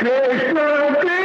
कृष्ण कृष्ण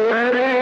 हरे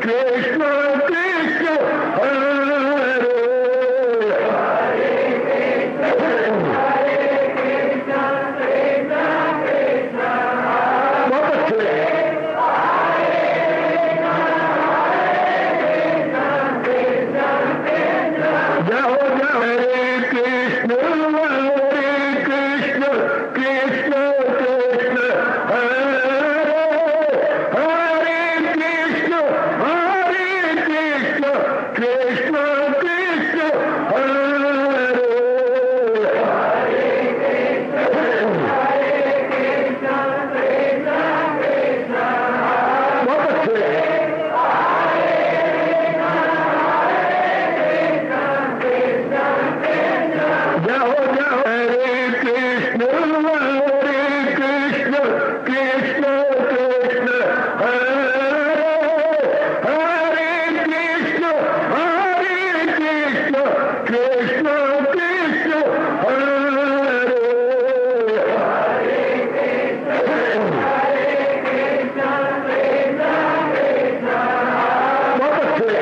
कृष्ण कृष्ण हरे बहुत अच्छे जाओ जाओ हरे कृष्ण कृष्ण कृष्ण कृष्ण हरे हरे कृष्ण कृष्ण कृष्ण हरे बहुत अच्छे जाओ जाओ हरे कृष्ण कृष्ण कृष्ण कृष्ण हरे हरे कृष्ण कृष्ण कृष्ण हरे बहुत अच्छे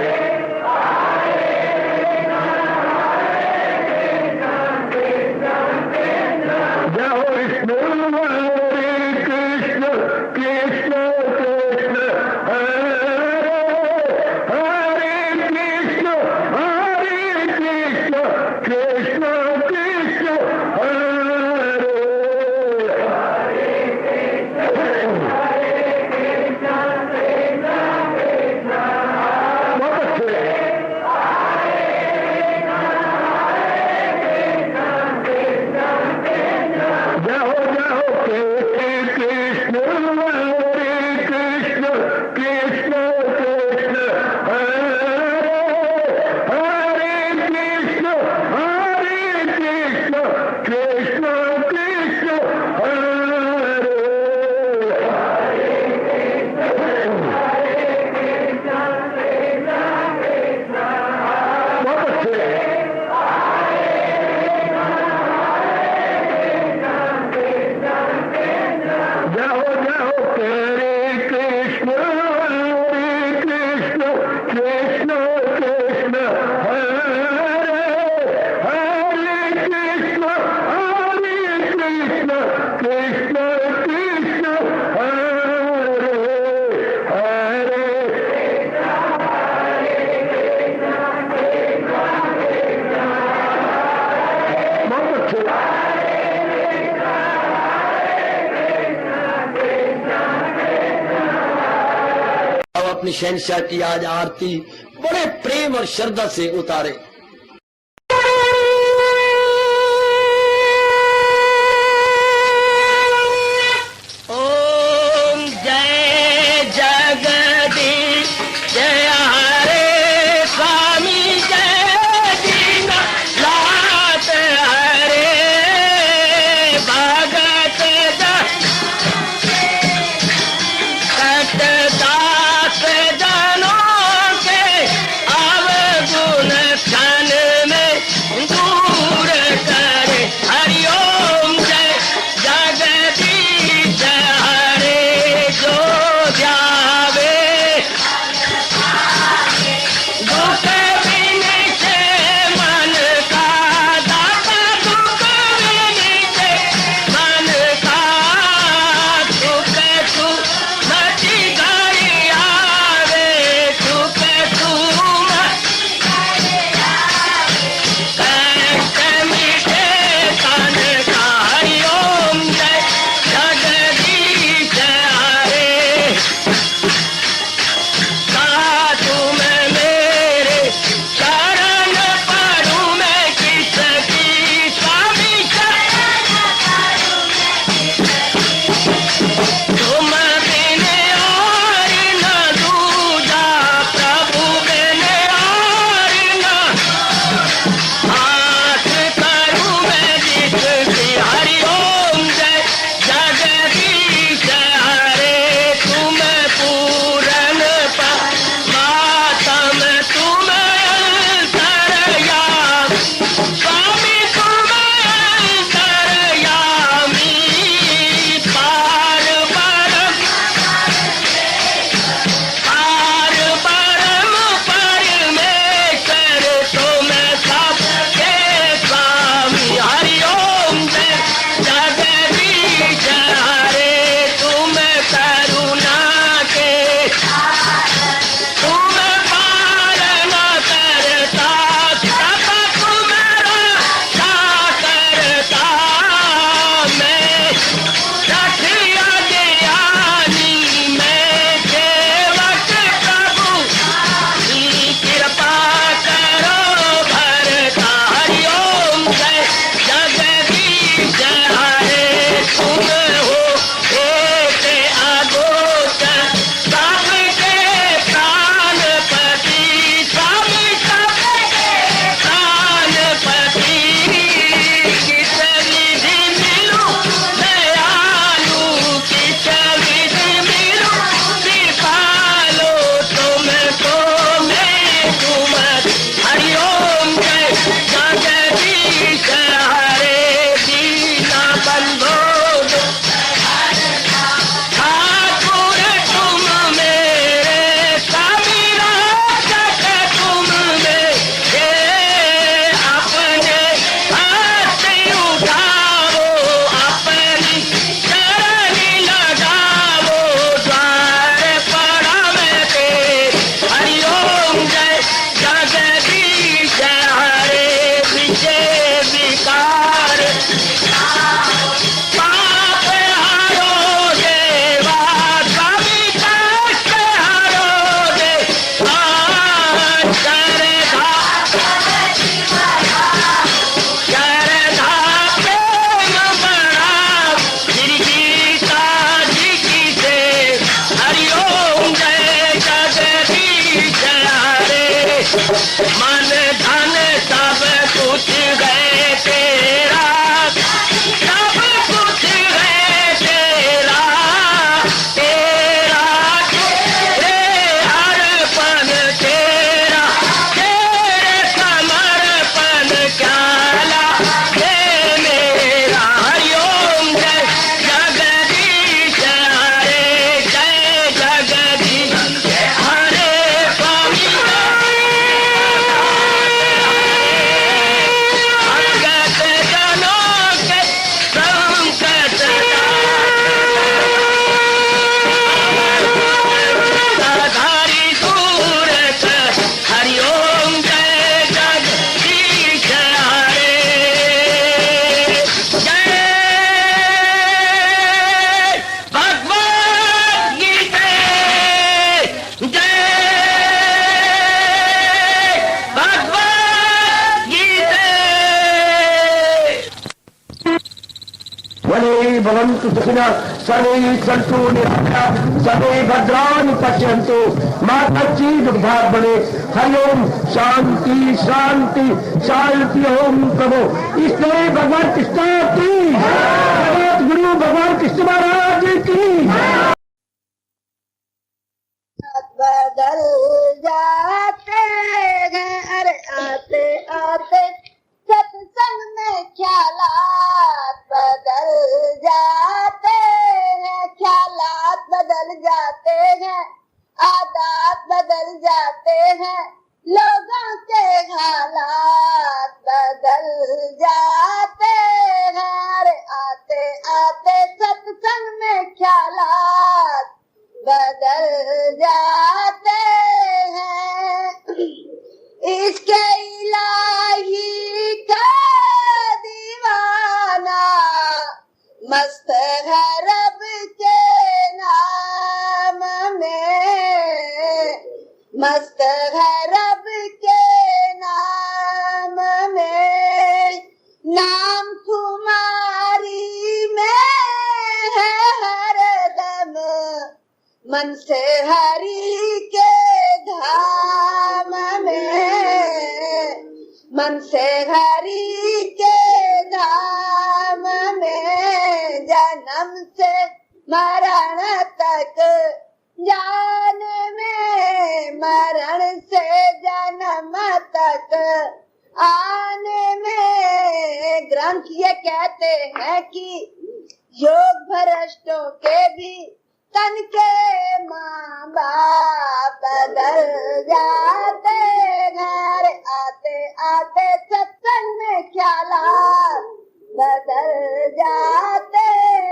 जाओ विष्णु हरे कृष्ण कृष्ण कृष्ण हरे हरे कृष्ण कृष्ण कृष्ण हरे बहुत अच्छे जाओ जाओ कृष्ण हरे कृष्ण कृष्ण कृष्ण हरे हरे कृष्ण कृष्ण कृष्ण हरे बहुत अच्छे जाओ जाओ हरे कृष्ण कृष्ण कृष्ण हरे हरे कृष्ण कृष्ण हरे हरे बहुत अच्छे अब अपनी शहनशाह की आज आरती बड़े प्रेम और श्रद्धा से उतारे। ओम जय जगदीश जय हरे स्वामी जय दीनानाथ हरे भगत दास जनों के अवगुण भवन्तु सुखिनः सर्वे सन्तु निरामयाः सर्वे भद्राणि पश्यन्तु मा कश्चित् दुर्भाग्यं भवेत्। हरि ओम शांति शांति शांति। ओम प्रभु इसलिए भगवान कृष्ण की जगत गुरु भगवान कृष्ण महाराज की। बदल जाते हैं अरे आते आते सत्संग में ख्यालात बदल जाते हैं, ख्यालात बदल जाते हैं, आदत बदल जाते हैं, लोगों के हालात बदल जाते हैं अरे आते आते सत्संग में ख्यालात बदल जाते हैं। इसके इलाही का दीवाना मस्त है रब के नाम में, मस्त है रब के नाम में, नाम तुम्हारी में है हरदम, मन से हरि के धाम में, मन से हरि के धाम में, जन्म से मरण तक जान में, मरण से जन्म तक आने में। ग्रंथ ये कहते हैं कि योग भ्रष्टों के भी तन के माँ बाप बदल जाते घर आते आते सत्संग में ख्यालात बदल जाते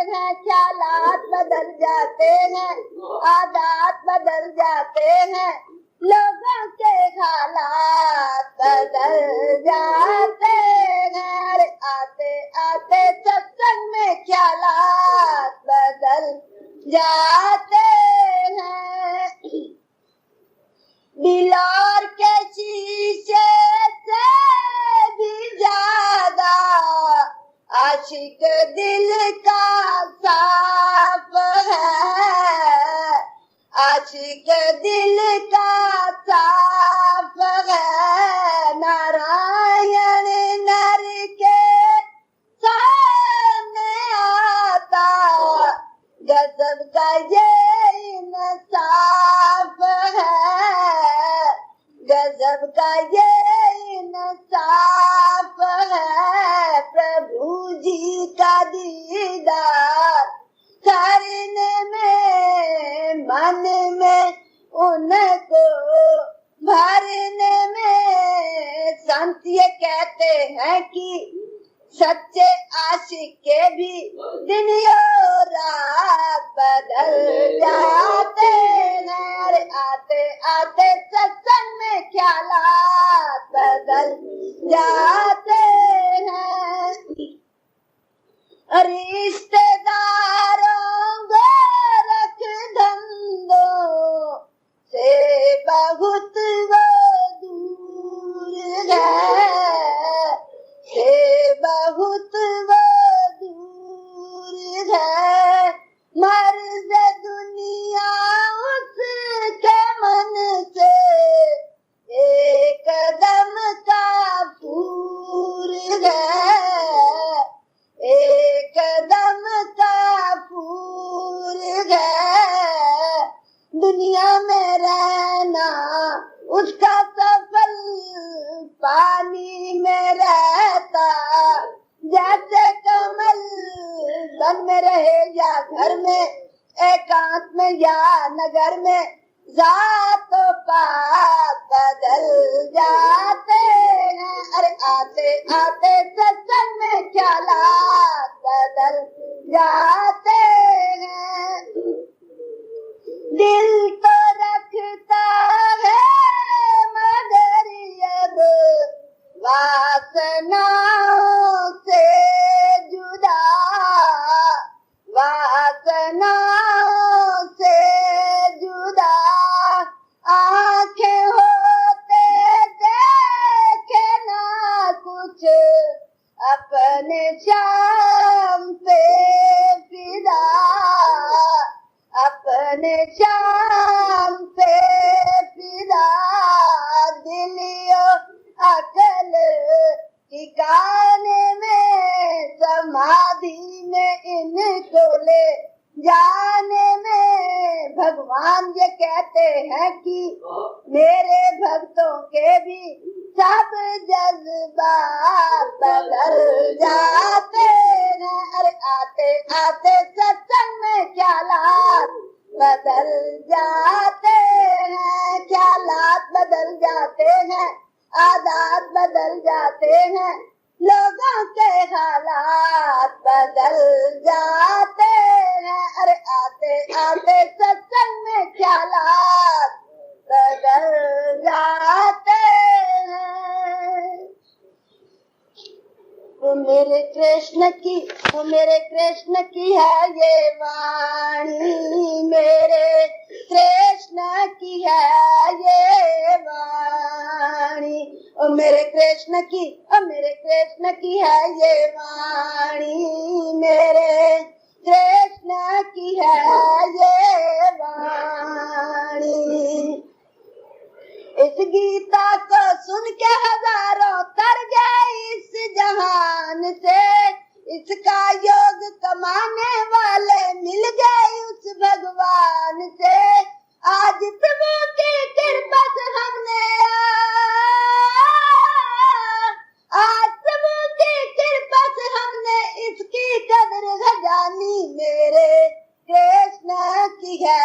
हैं, ख्यालात बदल जाते हैं, आदत बदल जाते हैं, लोगों के हालात बदल जाते हैं आते आते सत्संग में ख्यालात बदल जाते हैं। बिलार के शीशे से भी ज्यादा आशिक दिल का साफ है, आशिक दिल का साफ है। नारायण नर के सामने आता गजब का ये इंसाफ है, गजब का ये इंसाफ है। प्रभु जी का दीदार करने में, मन में उनको भरने में, संत ये कहते हैं कि सच्चे आशिक के भी दिन और रात बदल जाते हैं, आते आते सत्संग में ख्यालात बदल जाते हैं। रिश्तेदारों गोरख धंधों से बहुत वो दूर है, से बहुत वो दूर है। मर्ज़ दुनिया उसके मन से एक कदम का दूर है, एक कदम का दूर है। दुनिया में रहना उसका सफल पानी में रहता, जैसे कमल वन में रहे या घर में, एकांत में या नगर में, जातो पात बदल जाते हैं अरे आते आते सत्संग में ख्यालात बदल जाते हैं। दिल तो रखता है मगर अब वासनाओं से जुदा, वासनाओं से जुदा। आंखें होते देखे ना कुछ अपने शाम पे मेरे भक्तों के भी सब जज्बात बदल जाते हैं। अरे आते आते सत्संग में ख्यालात बदल जाते हैं, ख्यालात बदल जाते हैं, आदत बदल जाते हैं, लोगों के हालात बदल जाते हैं। अरे आते आते सत्संग में ख्यालात बदल जाते हैं। वो मेरे कृष्ण की है ये वाणी, मेरे कृष्ण की है ये वाणी। ओ मेरे कृष्ण की है ये वाणी, मेरे कृष्ण की है ये वाणी। इस गीता को सुन के हजारों तर गए इस जहान से, इसका योग कमाने वाले मिल गए उस भगवान से। आज प्रभु की कृपा से हमने इसकी कदर जानी, मेरे कृष्ण की है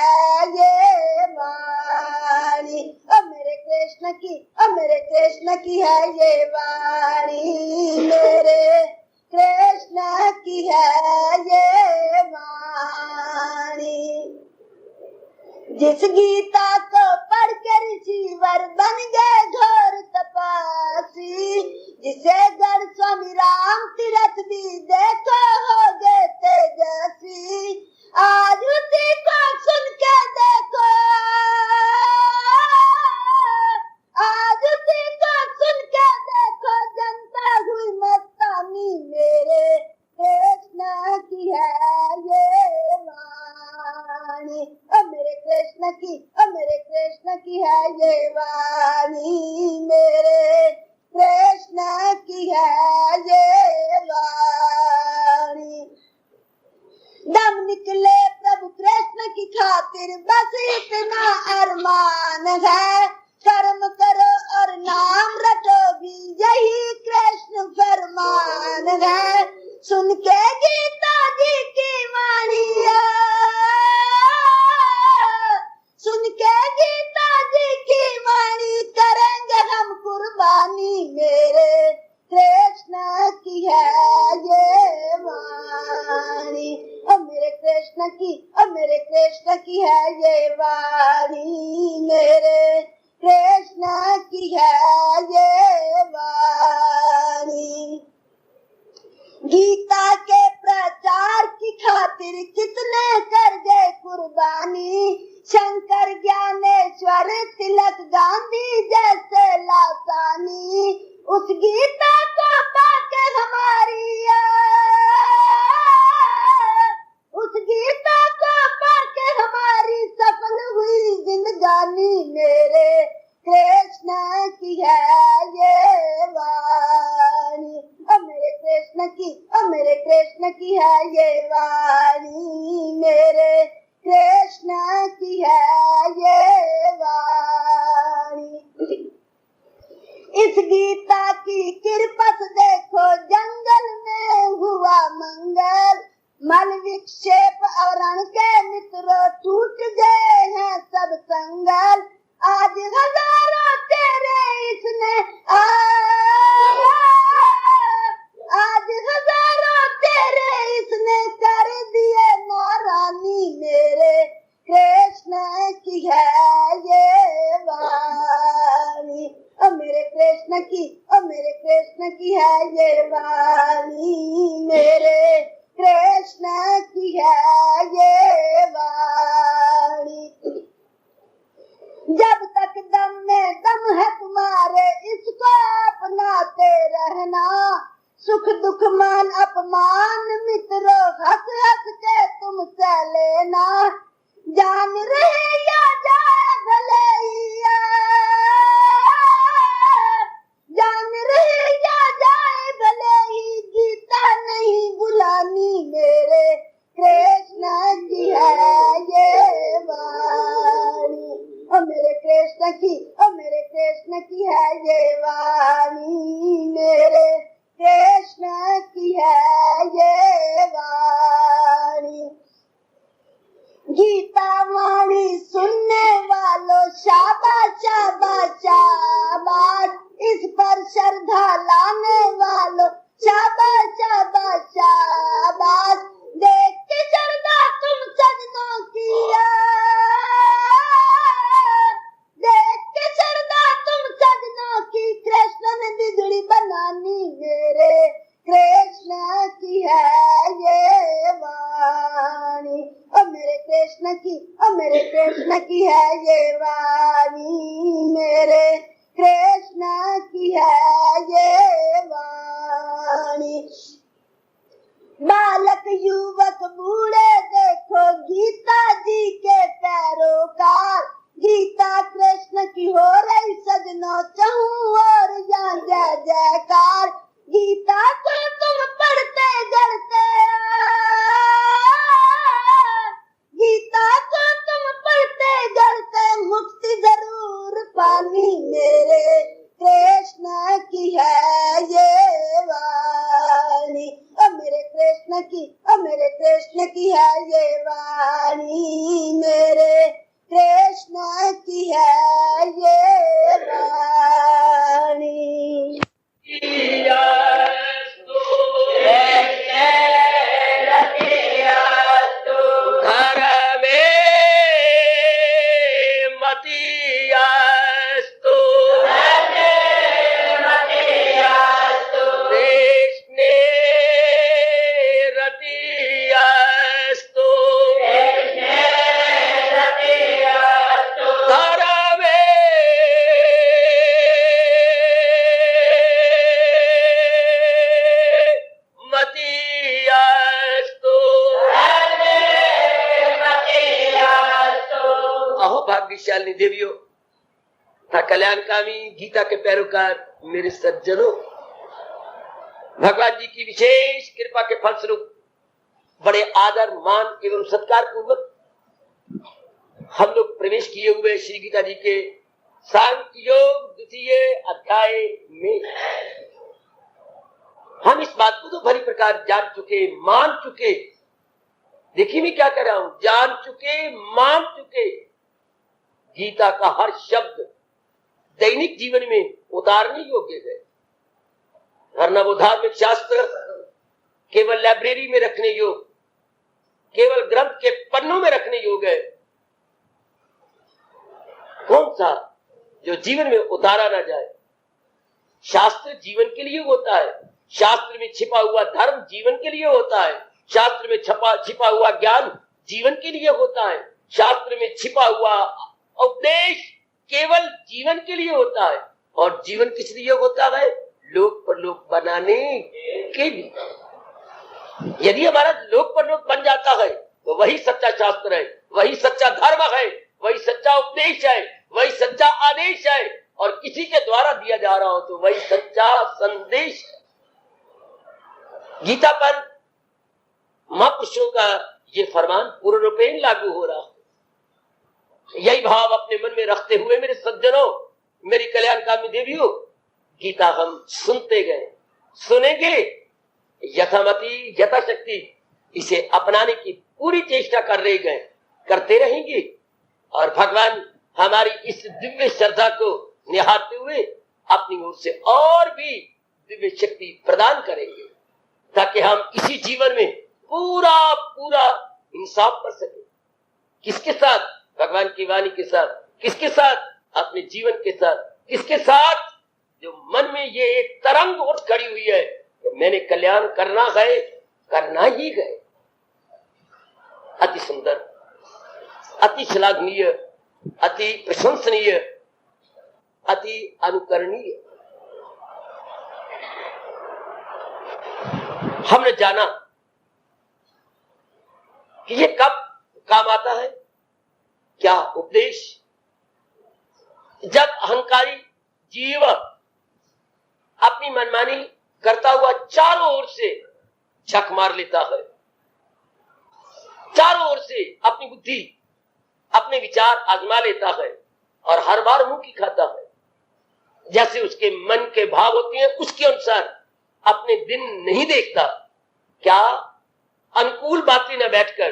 ये वाणी। और मेरे कृष्ण की है ये वाणी, मेरे कृष्ण की है ये वाणी। जिस गीता को पढ़कर ऋषिवर बन गए घोर तपस्वी, जिसे गढ़ स्वामी राम तीरथ भी देखो हो गए तेजस्वी। आज उसी को सुन के देखो, आज उसी को सुन के देखो, जनता हुई मस्तानी, मेरे कृष्ण की है ये वाणी। और मेरे कृष्ण की है ये वाणी, मेरे कृष्ण की है ये वाणी। दम निकले प्रभु कृष्ण की खातिर, बस इतना अरमान है। कर्म करो और नाम रटो भी, यही कृष्ण फरमान है। सुन के गीता जी की वाणी, सुन के गीता जी की वाणी, करेंगे हम कुर्बानी, मेरे कृष्ण की है ये वाणी। और मेरे कृष्ण की है ये वाणी, मेरे कृष्ण की है ये वाणी। गीता के प्रचार की खातिर कितने कर गए कुर्बानी, शंकर ज्ञानेश्वर तिलक गांधी जैसे लासानी। उस गीता को पाके हमारी सफल हुई जिंदगानी, मेरे कृष्ण की है ये वाणी। और मेरे कृष्ण की है ये वाणी, मेरे कृष्ण की है ये वाणी। इस गीता की कृपा से देखो जंगल में हुआ मंगल, मल विक्षेप और रण के मित्रों टूट गए हैं सब संगल। आज हजारों तेरे इसने कर दिए नारानी, मेरे कृष्ण की है ये वाणी। और मेरे कृष्ण की है ये वाणी, मेरे कृष्ण की है ये वाणी। जब तक दम में दम है तुम्हारे, इसको अपनाते रहना। सुख दुख मान अपमान मित्रों, हंस हंस के तुम से लेना। जान रहे या जाए भले ही, जान रहे या जाए भले ही, गीता नहीं बुलानी, मेरे कृष्ण की है ये वाणी। और मेरे कृष्ण ये वाणी, मेरे कृष्ण की है ये वाणी। गीता वाणी सुनने वालों शाबाश शाबाश शाबाश, इस पर श्रद्धा लाने वालों शाबाश शाबाश शाबाश। देख के श्रद्धा तुम सजनों की, देख के श्रद्धा तुम सजनों की, कृष्ण ने बिगड़ी बनानी, मेरे कृष्ण की है ये वाणी। और मेरे कृष्ण की, और मेरे कृष्ण की है ये वाणी, मेरे कृष्ण की है ये वाणी। बालक युवक बूढ़े देखो गीता जी के पैरोकार, गीता कृष्ण की हो रही सजनों चहु और यहाँ जय जयकार। गीता को तुम पढ़ते जड़ते, गीता को तुम पढ़ते जड़ते, मुक्ति जरूर पानी, मेरे कृष्ण की है ये वाणी। और मेरे कृष्ण की, और मेरे कृष्ण की है ये वाणी, मेरे कृष्ण की है ये वाणी। भाग्यशाली देवियों तथा कल्याणकामी गीता के पैरोकार मेरे सज्जनों, भगवान जी की विशेष कृपा के फलस्वरूप बड़े आदर मान एवं सत्कार पूर्वक हम लोग प्रवेश किए हुए श्री गीता जी के सांख्य योग द्वितीय अध्याय में हम इस बात को तो भली प्रकार जान चुके, मान चुके। देखिए मैं क्या कह रहा हूं, जान चुके, मान चुके। गीता का हर शब्द दैनिक जीवन में उतारने योग्य है, वरना वो धार्मिक शास्त्र केवल लाइब्रेरी में रखने योग्य, केवल ग्रंथ के पन्नों में रखने योग्य है। कौन सा जो जीवन में उतारा ना जाए। शास्त्र जीवन के लिए होता है, शास्त्र में छिपा हुआ धर्म जीवन के लिए होता है, शास्त्र में छिपा हुआ ज्ञान जीवन के लिए होता है, शास्त्र में छिपा हुआ उपदेश केवल जीवन के लिए होता है। और जीवन किस लिए होता है? लोक परलोक बनाने के लिए। यदि हमारा लोक परलोक बन जाता है तो वही सच्चा शास्त्र है, वही सच्चा धर्म है, वही सच्चा उपदेश है, वही सच्चा आदेश है, और किसी के द्वारा दिया जा रहा हो तो वही सच्चा संदेश है। गीता पर महापुरुषों का ये फरमान पूर्ण रूपेण लागू हो रहा है। यही भाव अपने मन में रखते हुए मेरे सज्जनों, मेरी कल्याणकामी देवियों, गीता हम सुनते गए, सुनेंगे, यथामति यथाशक्ति इसे अपनाने की पूरी चेष्टा कर रहे गए, करते रहेंगे। और भगवान हमारी इस दिव्य श्रद्धा को निहारते हुए अपनी ओर से और भी दिव्य शक्ति प्रदान करेंगे, ताकि हम इसी जीवन में पूरा पूरा इंसाफ कर सके। किसके साथ? भगवान की वाणी के साथ। किसके साथ? अपने जीवन के साथ। किसके साथ? जो मन में ये एक तरंग उठ खड़ी हुई है कि मैंने कल्याण करना है, करना ही है। अति सुंदर, अति श्लाघनीय, अति प्रशंसनीय, अति अनुकरणीय। हमने जाना कि ये कब काम आता है। क्या उपदेश? जब अहंकारी जीव अपनी मनमानी करता हुआ चारों ओर से झक मार लेता है, चारों ओर से अपनी बुद्धि, अपने विचार आजमा लेता है और हर बार मुंह की खाता है। जैसे उसके मन के भाव होते हैं उसके अनुसार अपने दिन नहीं देखता, क्या अनुकूल बातें न बैठकर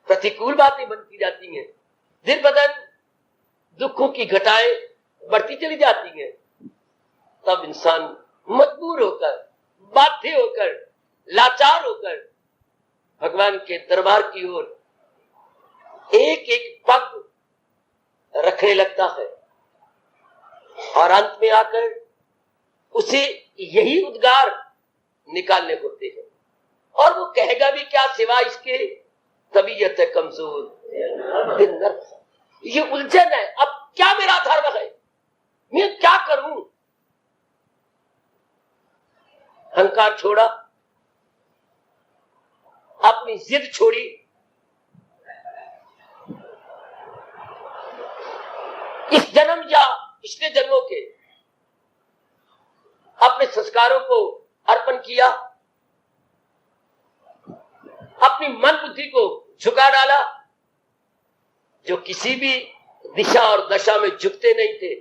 प्रतिकूल बातें बनती जाती हैं, दिन बदन दुखों की घटाएं बढ़ती चली जाती हैं। तब इंसान मजबूर होकर, बाध्य होकर, लाचार होकर भगवान के दरबार की ओर एक एक पग रखने लगता है और अंत में आकर उसे यही उद्गार निकालने होते हैं। और वो कहेगा भी क्या सिवा इसके, तबीयत है कमजोर, दिन नर्क। ये उलझन है, अब क्या मेरा धर्म है, मैं क्या करूं। अहंकार छोड़ा, अपनी जिद छोड़ी, इस जन्म या पिछले जन्मों के अपने संस्कारों को अर्पण किया, अपनी मन बुद्धि को झुका डाला, जो किसी भी दिशा और दशा में झुकते नहीं थे,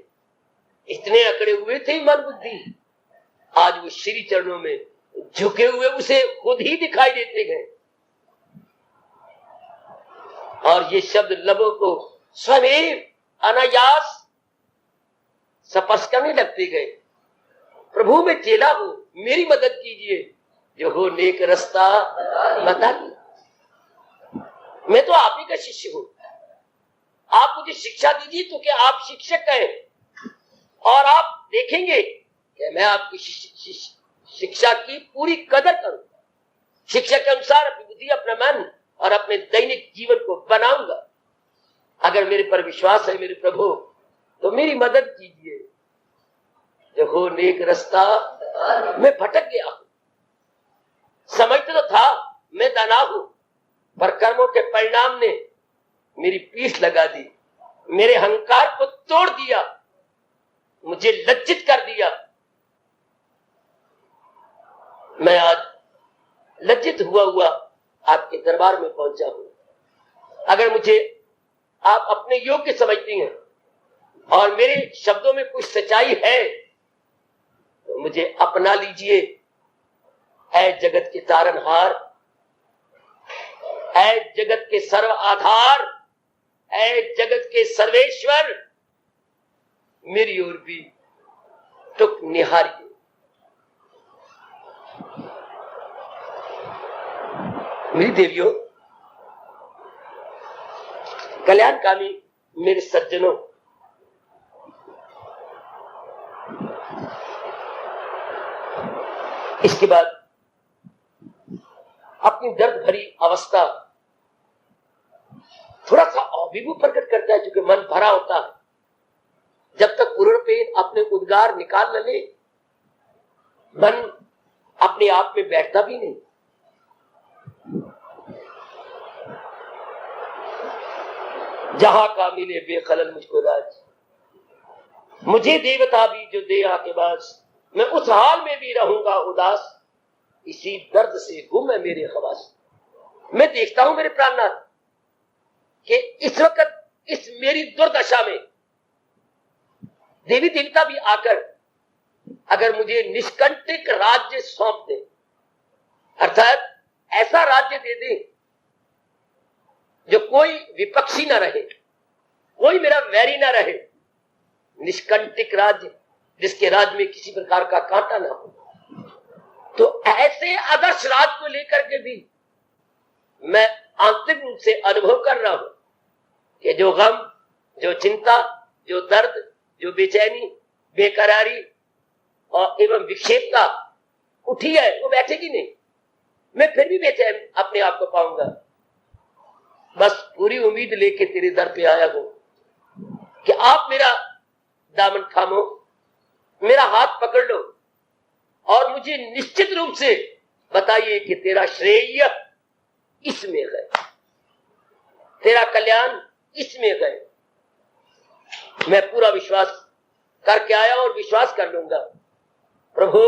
इतने अकड़े हुए थे मन बुद्धि, आज वो श्री चरणों में झुके हुए उसे खुद ही दिखाई देते गए। और ये शब्द लबों को स्वयं अनायास स्पर्श करने लगते गए। प्रभु में चेला हो, मेरी मदद कीजिए, जो हो नेक रास्ता बता दी। मैं तो आप ही का शिष्य हूं, आप मुझे शिक्षा दीजिए तो क्या आप शिक्षक हैं, और आप देखेंगे कि मैं आपकी शिक्षा की पूरी कदर करूंगा, शिक्षा के अनुसार अपनी बुद्धि, अपना मन और अपने दैनिक जीवन को बनाऊंगा। अगर मेरे पर विश्वास है मेरे प्रभु, तो मेरी मदद कीजिए, जो हो नेक रास्ता। मैं भटक गया हूं, समझते तो था मैं दाना हूं, पर कर्मों के परिणाम ने मेरी पीठ लगा दी, मेरे अहंकार को तोड़ दिया, मुझे लज्जित कर दिया। मैं आज लज्जित हुआ आपके दरबार में पहुंचा हूं। अगर मुझे आप अपने योग्य समझती हैं और मेरे शब्दों में कुछ सच्चाई है, तो मुझे अपना लीजिए। ऐ जगत के तारनहार, ऐ जगत के सर्व आधार, ऐ जगत के सर्वेश्वर, मेरी ओर भी टुक निहारिए। मेरी देवियों, कल्याणकामी मेरे सज्जनों, इसके बाद अपनी दर्द भरी अवस्था थोड़ा सा अभिभूत प्रकट करता है, क्योंकि मन भरा होता है। जब तक पूर्ण पेन अपने उद्गार निकाल न ले, मन अपने आप में बैठता भी नहीं। जहां का मिले बेखलल मुझको राज, मुझे देवता भी जो दे आके बास, मैं उस हाल में भी रहूंगा उदास, इसी दर्द से गुम है मेरे खवास। मैं देखता हूं मेरे प्राणनाथ कि इस वक्त इस मेरी दुर्दशा में देवी देवता भी आकर अगर मुझे निष्कंटक राज्य सौंप दे, अर्थात ऐसा राज्य दे दे जो कोई विपक्षी ना रहे, कोई मेरा वैरी ना रहे, निष्कंटक राज्य जिसके राज्य में किसी प्रकार का कांटा ना हो, तो ऐसे आदर्श राज्य को लेकर के भी मैं आंतरिक रूप से अनुभव कर रहा हूं कि जो गम, जो चिंता, जो दर्द, जो बेचैनी, बेकरारी और एवं विक्षेपता उठी है, वो बैठेगी नहीं। मैं फिर भी बेचैन अपने आप को पाऊंगा। बस पूरी उम्मीद लेके तेरे दर पे आया हूं कि आप मेरा दामन थामो, मेरा हाथ पकड़ लो और मुझे निश्चित रूप से बताइए कि तेरा श्रेय इसमें है, तेरा कल्याण इसमें है। मैं पूरा विश्वास करके आया और विश्वास कर लूंगा। प्रभु,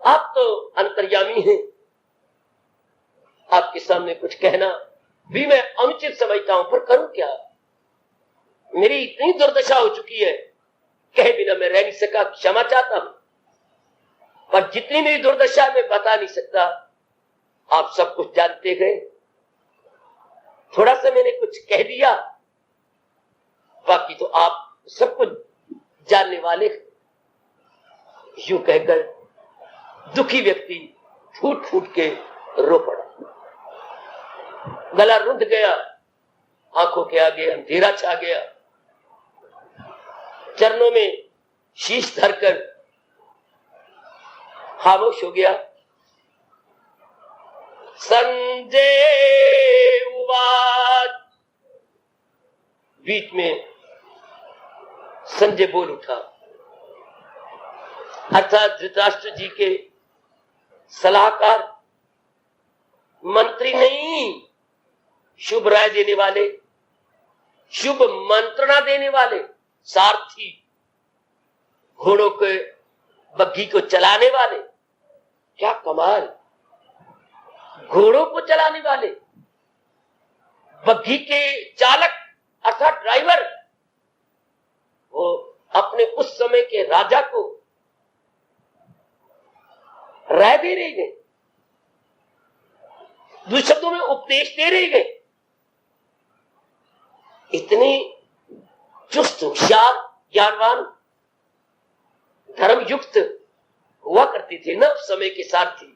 आप तो अंतर्यामी हैं, आपके सामने कुछ कहना भी मैं अनुचित समझता हूं, पर करूं क्या? मेरी इतनी दुर्दशा हो चुकी है कहे बिना मैं रह नहीं सका, क्षमा चाहता हूं, पर जितनी मेरी दुर्दशा मैं बता नहीं सकता। आप सब कुछ जानते गए, थोड़ा सा मैंने कुछ कह दिया, बाकी तो आप सब कुछ जानने वाले। यूं कहकर दुखी व्यक्ति फूट फूट के रो पड़ा, गला रुंध गया, आंखों के आगे अंधेरा छा गया, चरणों में शीश धरकर खामोश हो गया। संजय उवाच, बीच में संजय बोल उठा, अर्थात धृतराष्ट्र जी के सलाहकार, मंत्री नहीं, शुभ राय देने वाले, शुभ मंत्रणा देने वाले, सारथी, घोड़ों के बग्घी को चलाने वाले। क्या कमाल, घोड़ों को चलाने वाले, बग्घी के चालक अर्थात ड्राइवर, वो अपने उस समय के राजा को राय दे रहे गए, दूसरे शब्दों में उपदेश दे रहे गए। इतने चुस्त, होशियार, ज्ञानवान, धर्मयुक्त हुआ करते थे ना उस समय के सारथी।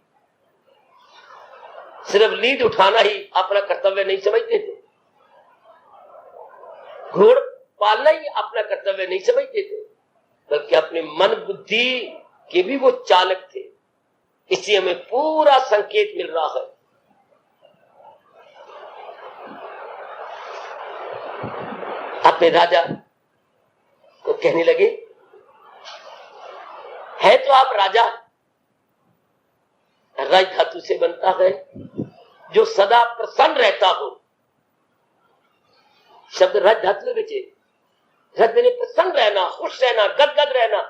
सिर्फ नींद उठाना ही अपना कर्तव्य नहीं समझते थे, घोड़ पालना ही अपना कर्तव्य नहीं समझते थे, बल्कि अपने मन बुद्धि के भी वो चालक थे। इसलिए हमें पूरा संकेत मिल रहा है। अपने राजा को कहने लगे, है तो आप राजा, रज धातु से बनता है, जो सदा प्रसन्न रहता हो। शब्द रज धातु बचे, रज ने प्रसन्न रहना, खुश रहना, गदगद रहना,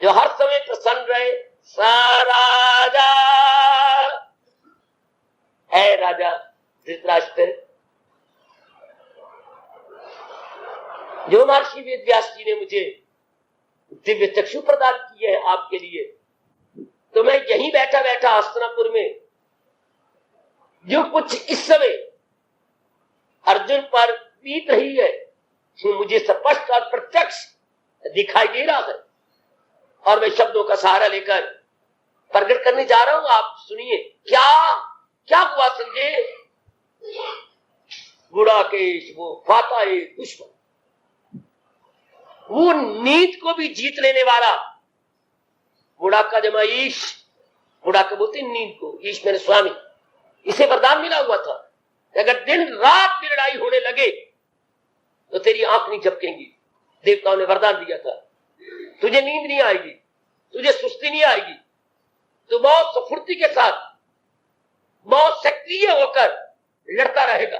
जो हर समय प्रसन्न रहे। राजा है, राजा धृतराष्ट्र, जो महर्षि वेद व्यास जी ने मुझे दिव्य चक्षु प्रदान किए हैं आपके लिए, तो मैं यहीं बैठा बैठा हस्तिनापुर में जो कुछ इस समय अर्जुन पर बीत रही है, मुझे स्पष्ट और प्रत्यक्ष दिखाई दे रहा है, और मैं शब्दों का सहारा लेकर प्रकट करने जा रहा हूं। आप सुनिए, क्या क्या हुआ संजय। गुड़ाकेश, वो फाताए दुश्मन, वो नींद को भी जीत लेने वाला, बुढ़ाका जमा ईश, बुढ़ाका बोलते नींद को, ईश मेरे स्वामी, इसे वरदान मिला हुआ था, अगर दिन रात की लड़ाई होने लगे तो तेरी आंख नहीं झपकेंगी। देवताओं ने वरदान दिया था, तुझे नींद नहीं आएगी, तुझे सुस्ती नहीं आएगी, तो बहुत स्फूर्ति के साथ, बहुत सक्रिय होकर लड़ता रहेगा।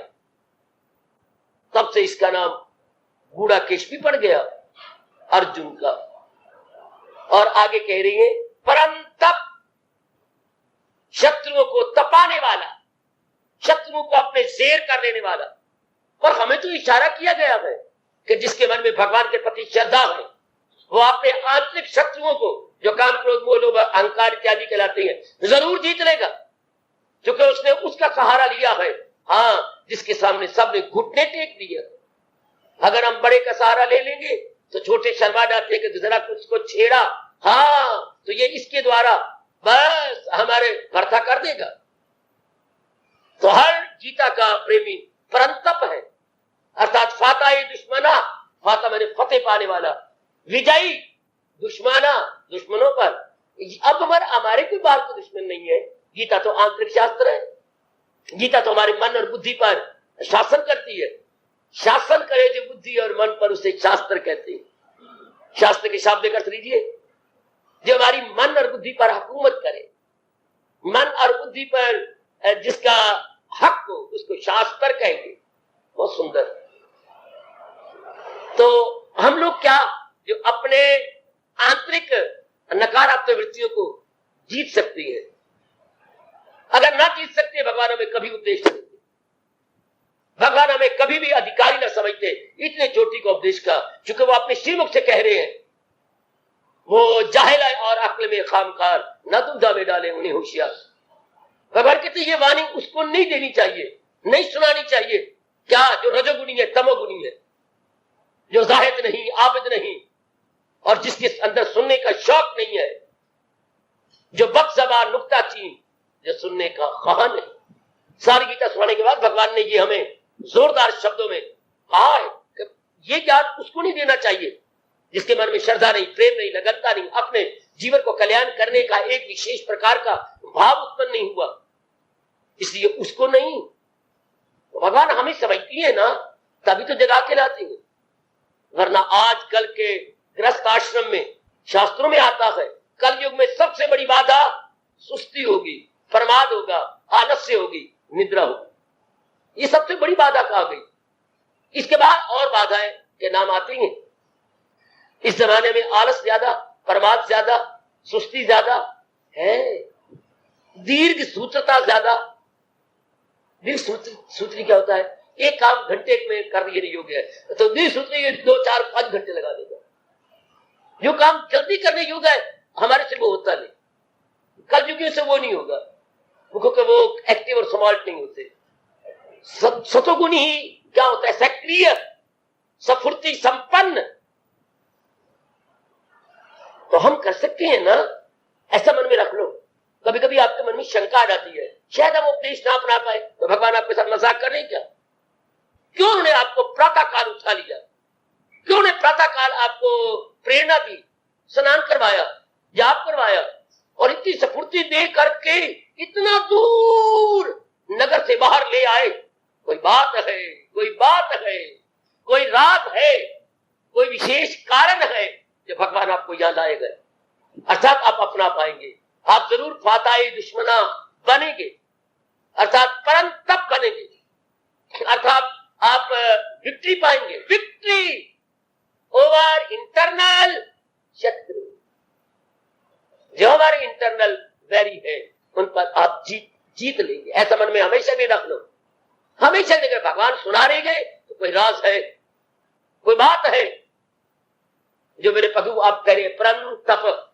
तब से इसका नाम गुड़ाकेश भी पड़ गया अर्जुन का। और आगे कह रही है, परंतप, शत्रुओं को तपाने वाला, शत्रुओं को अपने शेर कर लेने वाला। और हमें तो इशारा किया गया है कि जिसके मन में भगवान के प्रति श्रद्धा है, वो अपने आंतरिक शत्रुओं को, जो काम, क्रोध, मोह, लोभ, अहंकार इत्यादि कहलाते हैं, जरूर जीत लेगा, क्योंकि उसने उसका सहारा लिया है। हाँ, जिसके सामने सबने घुटने टेक दिए। अगर हम बड़े का सहारा ले लेंगे तो छोटे शर्मा जाते हैं कि जरा कुछ को छेड़ा, हाँ तो ये इसके द्वारा बस हमारे भर्ता कर देगा। तो हर गीता का प्रेमी परंतप है, अर्थात फाता ये दुश्मना, फाता मैंने फतेह पाने वाला, विजयी दुश्मना, दुश्मनों पर। अब हमारे कोई बाहर का दुश्मन नहीं है, गीता तो आंतरिक शास्त्र है, गीता तो हमारे मन और बुद्धि पर शासन करती है। शासन करे जो बुद्धि और मन पर, उसे शास्त्र कहते हैं। शास्त्र के शाब्दिक अर्थ लीजिए, जो हमारी मन और बुद्धि पर हुकूमत करे, मन और बुद्धि पर जिसका हक हो, उसको शास्त्र कहेंगे। बहुत सुंदर। तो हम लोग क्या, जो अपने आंतरिक नकारात्मक वृत्तियों को जीत सकती है। अगर ना जीत सकते, भगवान हमें कभी उपदेश नहीं देते। भगवान हमें कभी भी अधिकारी न समझते इतने चोटी को उपदेश का, चूंकि वो अपने श्रीमुख से कह रहे हैं, वो जाहिल और अक्ल में खामखार, न दुविधा में डाले उन्हें होशियार। भगवान कहते ये वाणी उसको नहीं देनी चाहिए, नहीं सुनानी चाहिए। क्या? जो रजोगुणी है, तमोगुणी है, जो जाहिद नहीं, आबिद नहीं, और जिसके अंदर सुनने का शौक नहीं है, जो बदज़बान नुक्ताचीन, जो सुनने का ख्वाह नहीं। सारी गीता सुनाने के बाद भगवान ने ये हमें जोरदार शब्दों में कहा है कि ये ज्ञान उसको नहीं देना चाहिए जिसके मन में श्रद्धा नहीं, प्रेम नहीं, लगनता नहीं, अपने जीवन को कल्याण करने का एक विशेष प्रकार का भाव उत्पन्न नहीं हुआ, इसलिए उसको नहीं। तो भगवान हमें समझती है ना, तभी तो जगा के लाती है। वरना आजकल के गृहस्थ आश्रम में शास्त्रों में आता है, कलयुग में सबसे बड़ी बाधा सुस्ती होगी, प्रमाद होगा, आलस्य होगी, निद्रा होगी। ये सबसे बड़ी बाधा कहा गई। इसके बाद और बाधाएं के नाम आती हैं। इस जमाने में आलस ज्यादा, प्रमाद ज्यादा, सुस्ती ज्यादा है, दीर्घ सूत्रता ज्यादा। दीर्घ सूत्री क्या होता है? एक काम घंटे में कर ये योग्य है, तो दीर्घ सूत्री 2, 4, 5 घंटे लगा देगा। जो काम जल्दी करने योग्य है हमारे से वो होता नहीं, कल युगियों से वो नहीं होगा, क्योंकि वो एक्टिव और स्मार्ट नहीं होते। सतोगुणी ही क्या होता है? सक्रिय, सफुर्ती, संपन्न। तो हम कर सकते हैं ना, ऐसा मन में रख लो। कभी कभी आपके मन में शंका आ जाती है, शायद हम उपदेश ना अपना पाए, तो भगवान आपके साथ मजाक कर रहे हैं क्या? क्यों उन्होंने आपको प्रातःकाल उठा लिया? क्यों उन्हें प्रातःकाल आपको प्रेरणा दी, स्नान करवाया, जाप करवाया, और इतनी सफुर्ती दे करके इतना दूर नगर से बाहर ले आए? कोई बात है, कोई बात है, कोई राज है, कोई विशेष कारण है जो भगवान आपको याद आएगा, अर्थात आप अपना पाएंगे। आप जरूर फाताए दुश्मना बनेंगे, अर्थात परम तप बनेंगे, अर्थात आप विक्ट्री पाएंगे, विक्ट्री ओवर इंटरनल शत्रु। जो हमारे इंटरनल वैरी है उन पर आप जीत लेंगे। ऐसा मन में हमेशा नहीं रख लो, हमेशा नहीं। भगवान सुना रहे गए तो कोई राज है, कोई बात है जो मेरे प्रभु आप कह रहे परम तप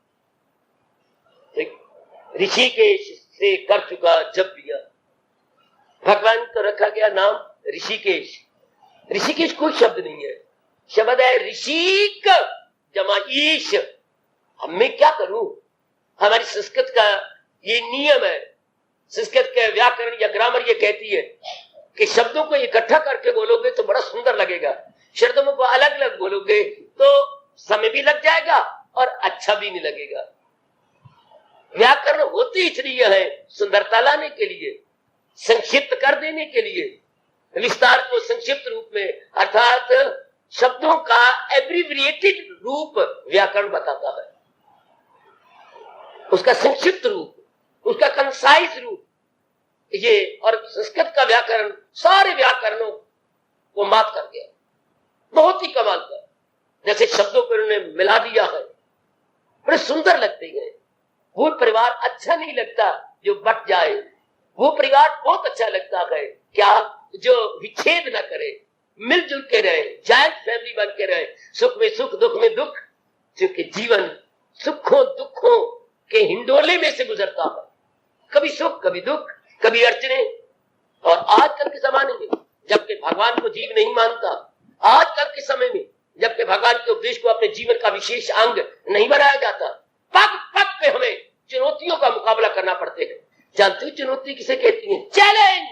ऋषिकेश से कर चुका जब दिया। भगवान को रखा गया नाम ऋषिकेश। ऋषिकेश कोई शब्द नहीं है, शब्द है ऋषिक जमा ईश। अब मैं क्या करूं? हमारी संस्कृत का ये नियम है, संस्कृत के व्याकरण या ग्रामर ये कहती है कि शब्दों को इकट्ठा करके बोलोगे तो बड़ा सुंदर लगेगा, शब्दों को अलग अलग बोलोगे तो समय भी लग जाएगा और अच्छा भी नहीं लगेगा। व्याकरण होती इसलिए है सुंदरता लाने के लिए, संक्षिप्त कर देने के लिए, विस्तार को संक्षिप्त रूप में, अर्थात शब्दों का एब्रिविएटेड रूप व्याकरण बताता है, उसका संक्षिप्त रूप, उसका कंसाइज रूप ये। और संस्कृत का व्याकरण सारे व्याकरणों को मात कर गया, बहुत ही कमाल का। जैसे शब्दों पर उन्होंने मिला दिया है, बड़े सुंदर लगते हैं। वो परिवार अच्छा नहीं लगता जो बट जाए, वो परिवार बहुत अच्छा लगता है क्या? जो विच्छेद न करे, मिलजुल के रहे, जॉइंट फैमिली बन के रहे, सुख में सुख, दुख में दुख, क्योंकि जीवन सुखों दुखों के हिंडोले में से गुजरता है, कभी सुख, कभी दुख, कभी अड़चने। और आजकल के जमाने में जबकि भगवान को जीव नहीं मानता, आजकल के समय में जबकि भगवान के उपदेश को अपने जीवन का विशेष अंग नहीं बनाया जाता, पग पग पे हमें चुनौतियों का मुकाबला करना पड़ते हैं। जानते हो चुनौती किसे कहती है? चैलेंज।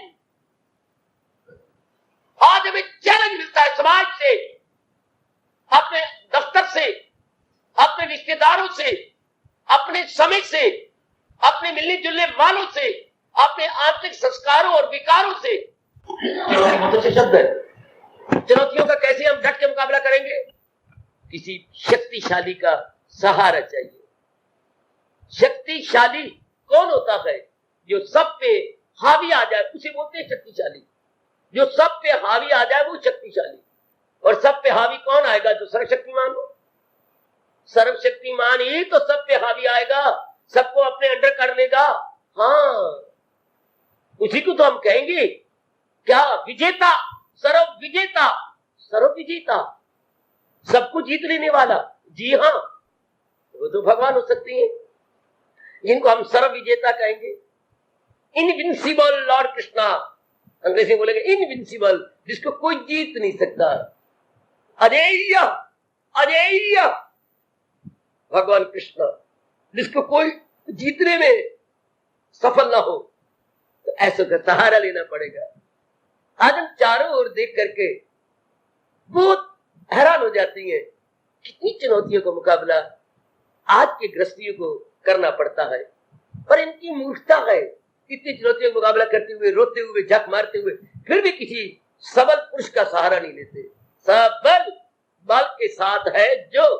आज हमें चैलेंज मिलता है समाज से, अपने दफ्तर से, अपने रिश्तेदारों से, अपने समय से, अपने मिलने जुलने वालों से, अपने आंतरिक संस्कारों और विकारों से। बहुत अच्छे शब्द है। चुनौतियों का कैसे हम डट के मुकाबला करेंगे? किसी शक्तिशाली का सहारा चाहिए। शक्तिशाली कौन होता है? जो सब पे हावी आ जाए उसे बोलते हैं शक्तिशाली। जो सब पे हावी आ जाए वो शक्तिशाली। और सब पे हावी कौन आएगा? जो सर्वशक्तिमान हो। सर्वशक्तिमान ही तो सब पे हावी आएगा, सबको अपने अंडर कर लेगा। हाँ, उसी को तो हम कहेंगे क्या? विजेता। सर्व विजेता, सर्व विजेता, सबको जीत लेने वाला। जी हाँ, वो तो भगवान हो सकती है, जिनको हम सर्व विजेता कहेंगे। इनविंसिबल लॉर्ड कृष्णा, अंग्रेजी में बोलेंगे इनविंसिबल, जिसको कोई जीत नहीं सकता। अजेय, अजेय भगवान कृष्ण, जिसको कोई जीतने में सफल ना हो, तो ऐसा का सहारा लेना पड़ेगा। आज हम चारों ओर देख करके बहुत हैरान हो जाती हैं, कितनी चुनौतियों का मुकाबला आज के गृहस्थियों को करना पड़ता है, पर इनकी मूर्खता है। इतनी चुनौतियों का मुकाबला करते हुए, रोते हुए, झक मारते हुए, फिर भी किसी सबल पुरुष का सहारा नहीं लेते। सबल बल के साथ है जो,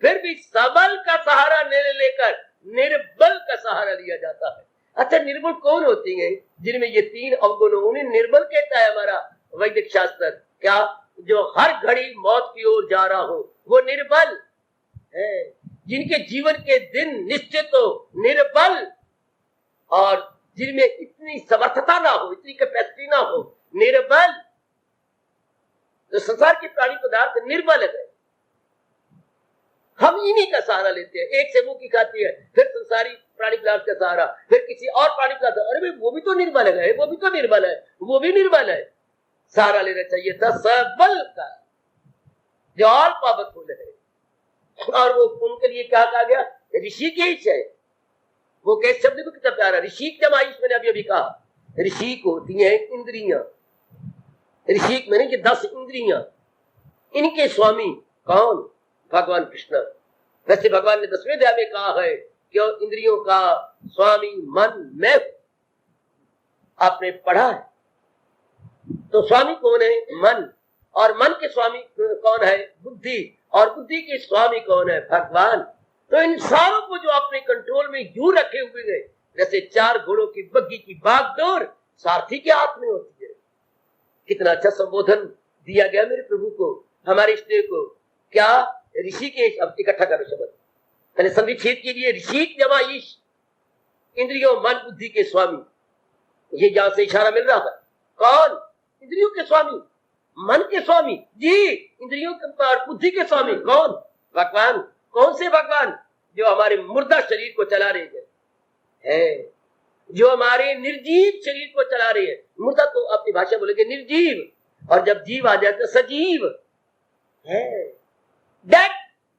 फिर भी सबल का सहारा नहीं लेकर निर्बल का सहारा लिया जाता है। अच्छा, निर्बल कौन होती हैं? जिनमें ये तीन अवगुण, उन्हें निर्बल कहता है हमारा वैदिक शास्त्र। क्या? जो हर घड़ी मौत की ओर जा रहा हो, वो निर्बल है। जिनके जीवन के दिन निश्चित हो, निर्बल। और जिनमें इतनी समर्थता ना हो, इतनी कैपेसिटी ना हो, निर्बल। तो संसार के प्राणी पदार्थ निर्बल है, हम इन्हीं का सहारा लेते हैं। एक से मुंह की खाती है, फिर संसारी प्राणी पदार्थ का सहारा, फिर किसी और प्राणी पदार्थ, अरे भाई वो भी तो निर्बल है, वो भी तो निर्बल है, वो भी निर्बल है। सहारा लेना चाहिए था सबल का, जो ऑल पावरफुल है। और वो उनके लिए क्या कहा गया? ऋषिकेश है। वो कैसे शब्द को कितना प्यारा, ऋषिक जमाइश, मैंने अभी अभी कहा। ऋषिक होती है इंद्रियां, ऋषिक मैंने कि 10 इंद्रियां, इनके स्वामी कौन? भगवान कृष्ण। वैसे भगवान ने 10वें अध्याय में कहा है कि इंद्रियों का स्वामी मन मैं। आपने पढ़ा है, तो स्वामी कौन है? मन। और मन के स्वामी कौन है? बुद्धि। और बुद्धि के स्वामी कौन है? भगवान। तो इन सारों को जो अपने कंट्रोल में यूं रखे हुए हैं, जैसे 4 घोड़ों की बग्घी की बागडोर सारथी के हाथ में होती है। कितना अच्छा संबोधन दिया गया मेरे प्रभु को, हमारे इष्ट को। क्या? ऋषिकेश। अब इकट्ठा करो शब्द, पहले संधि छेद कीजिए। ऋषिक जमा ईश, इंद्रियों मन बुद्धि के स्वामी। ये जहां से इशारा मिल रहा है, कौन? इंद्रियों के स्वामी, मन के स्वामी जी। इंद्रियों के और बुद्धि के स्वामी कौन? भगवान। कौन से भगवान? जो हमारे मुर्दा शरीर को चला रहे हैं, जो हमारे निर्जीव शरीर को चला रहे हैं। मुर्दा तो अपनी भाषा बोलेंगे निर्जीव, और जब जीव आ जाए तो सजीव है। डेड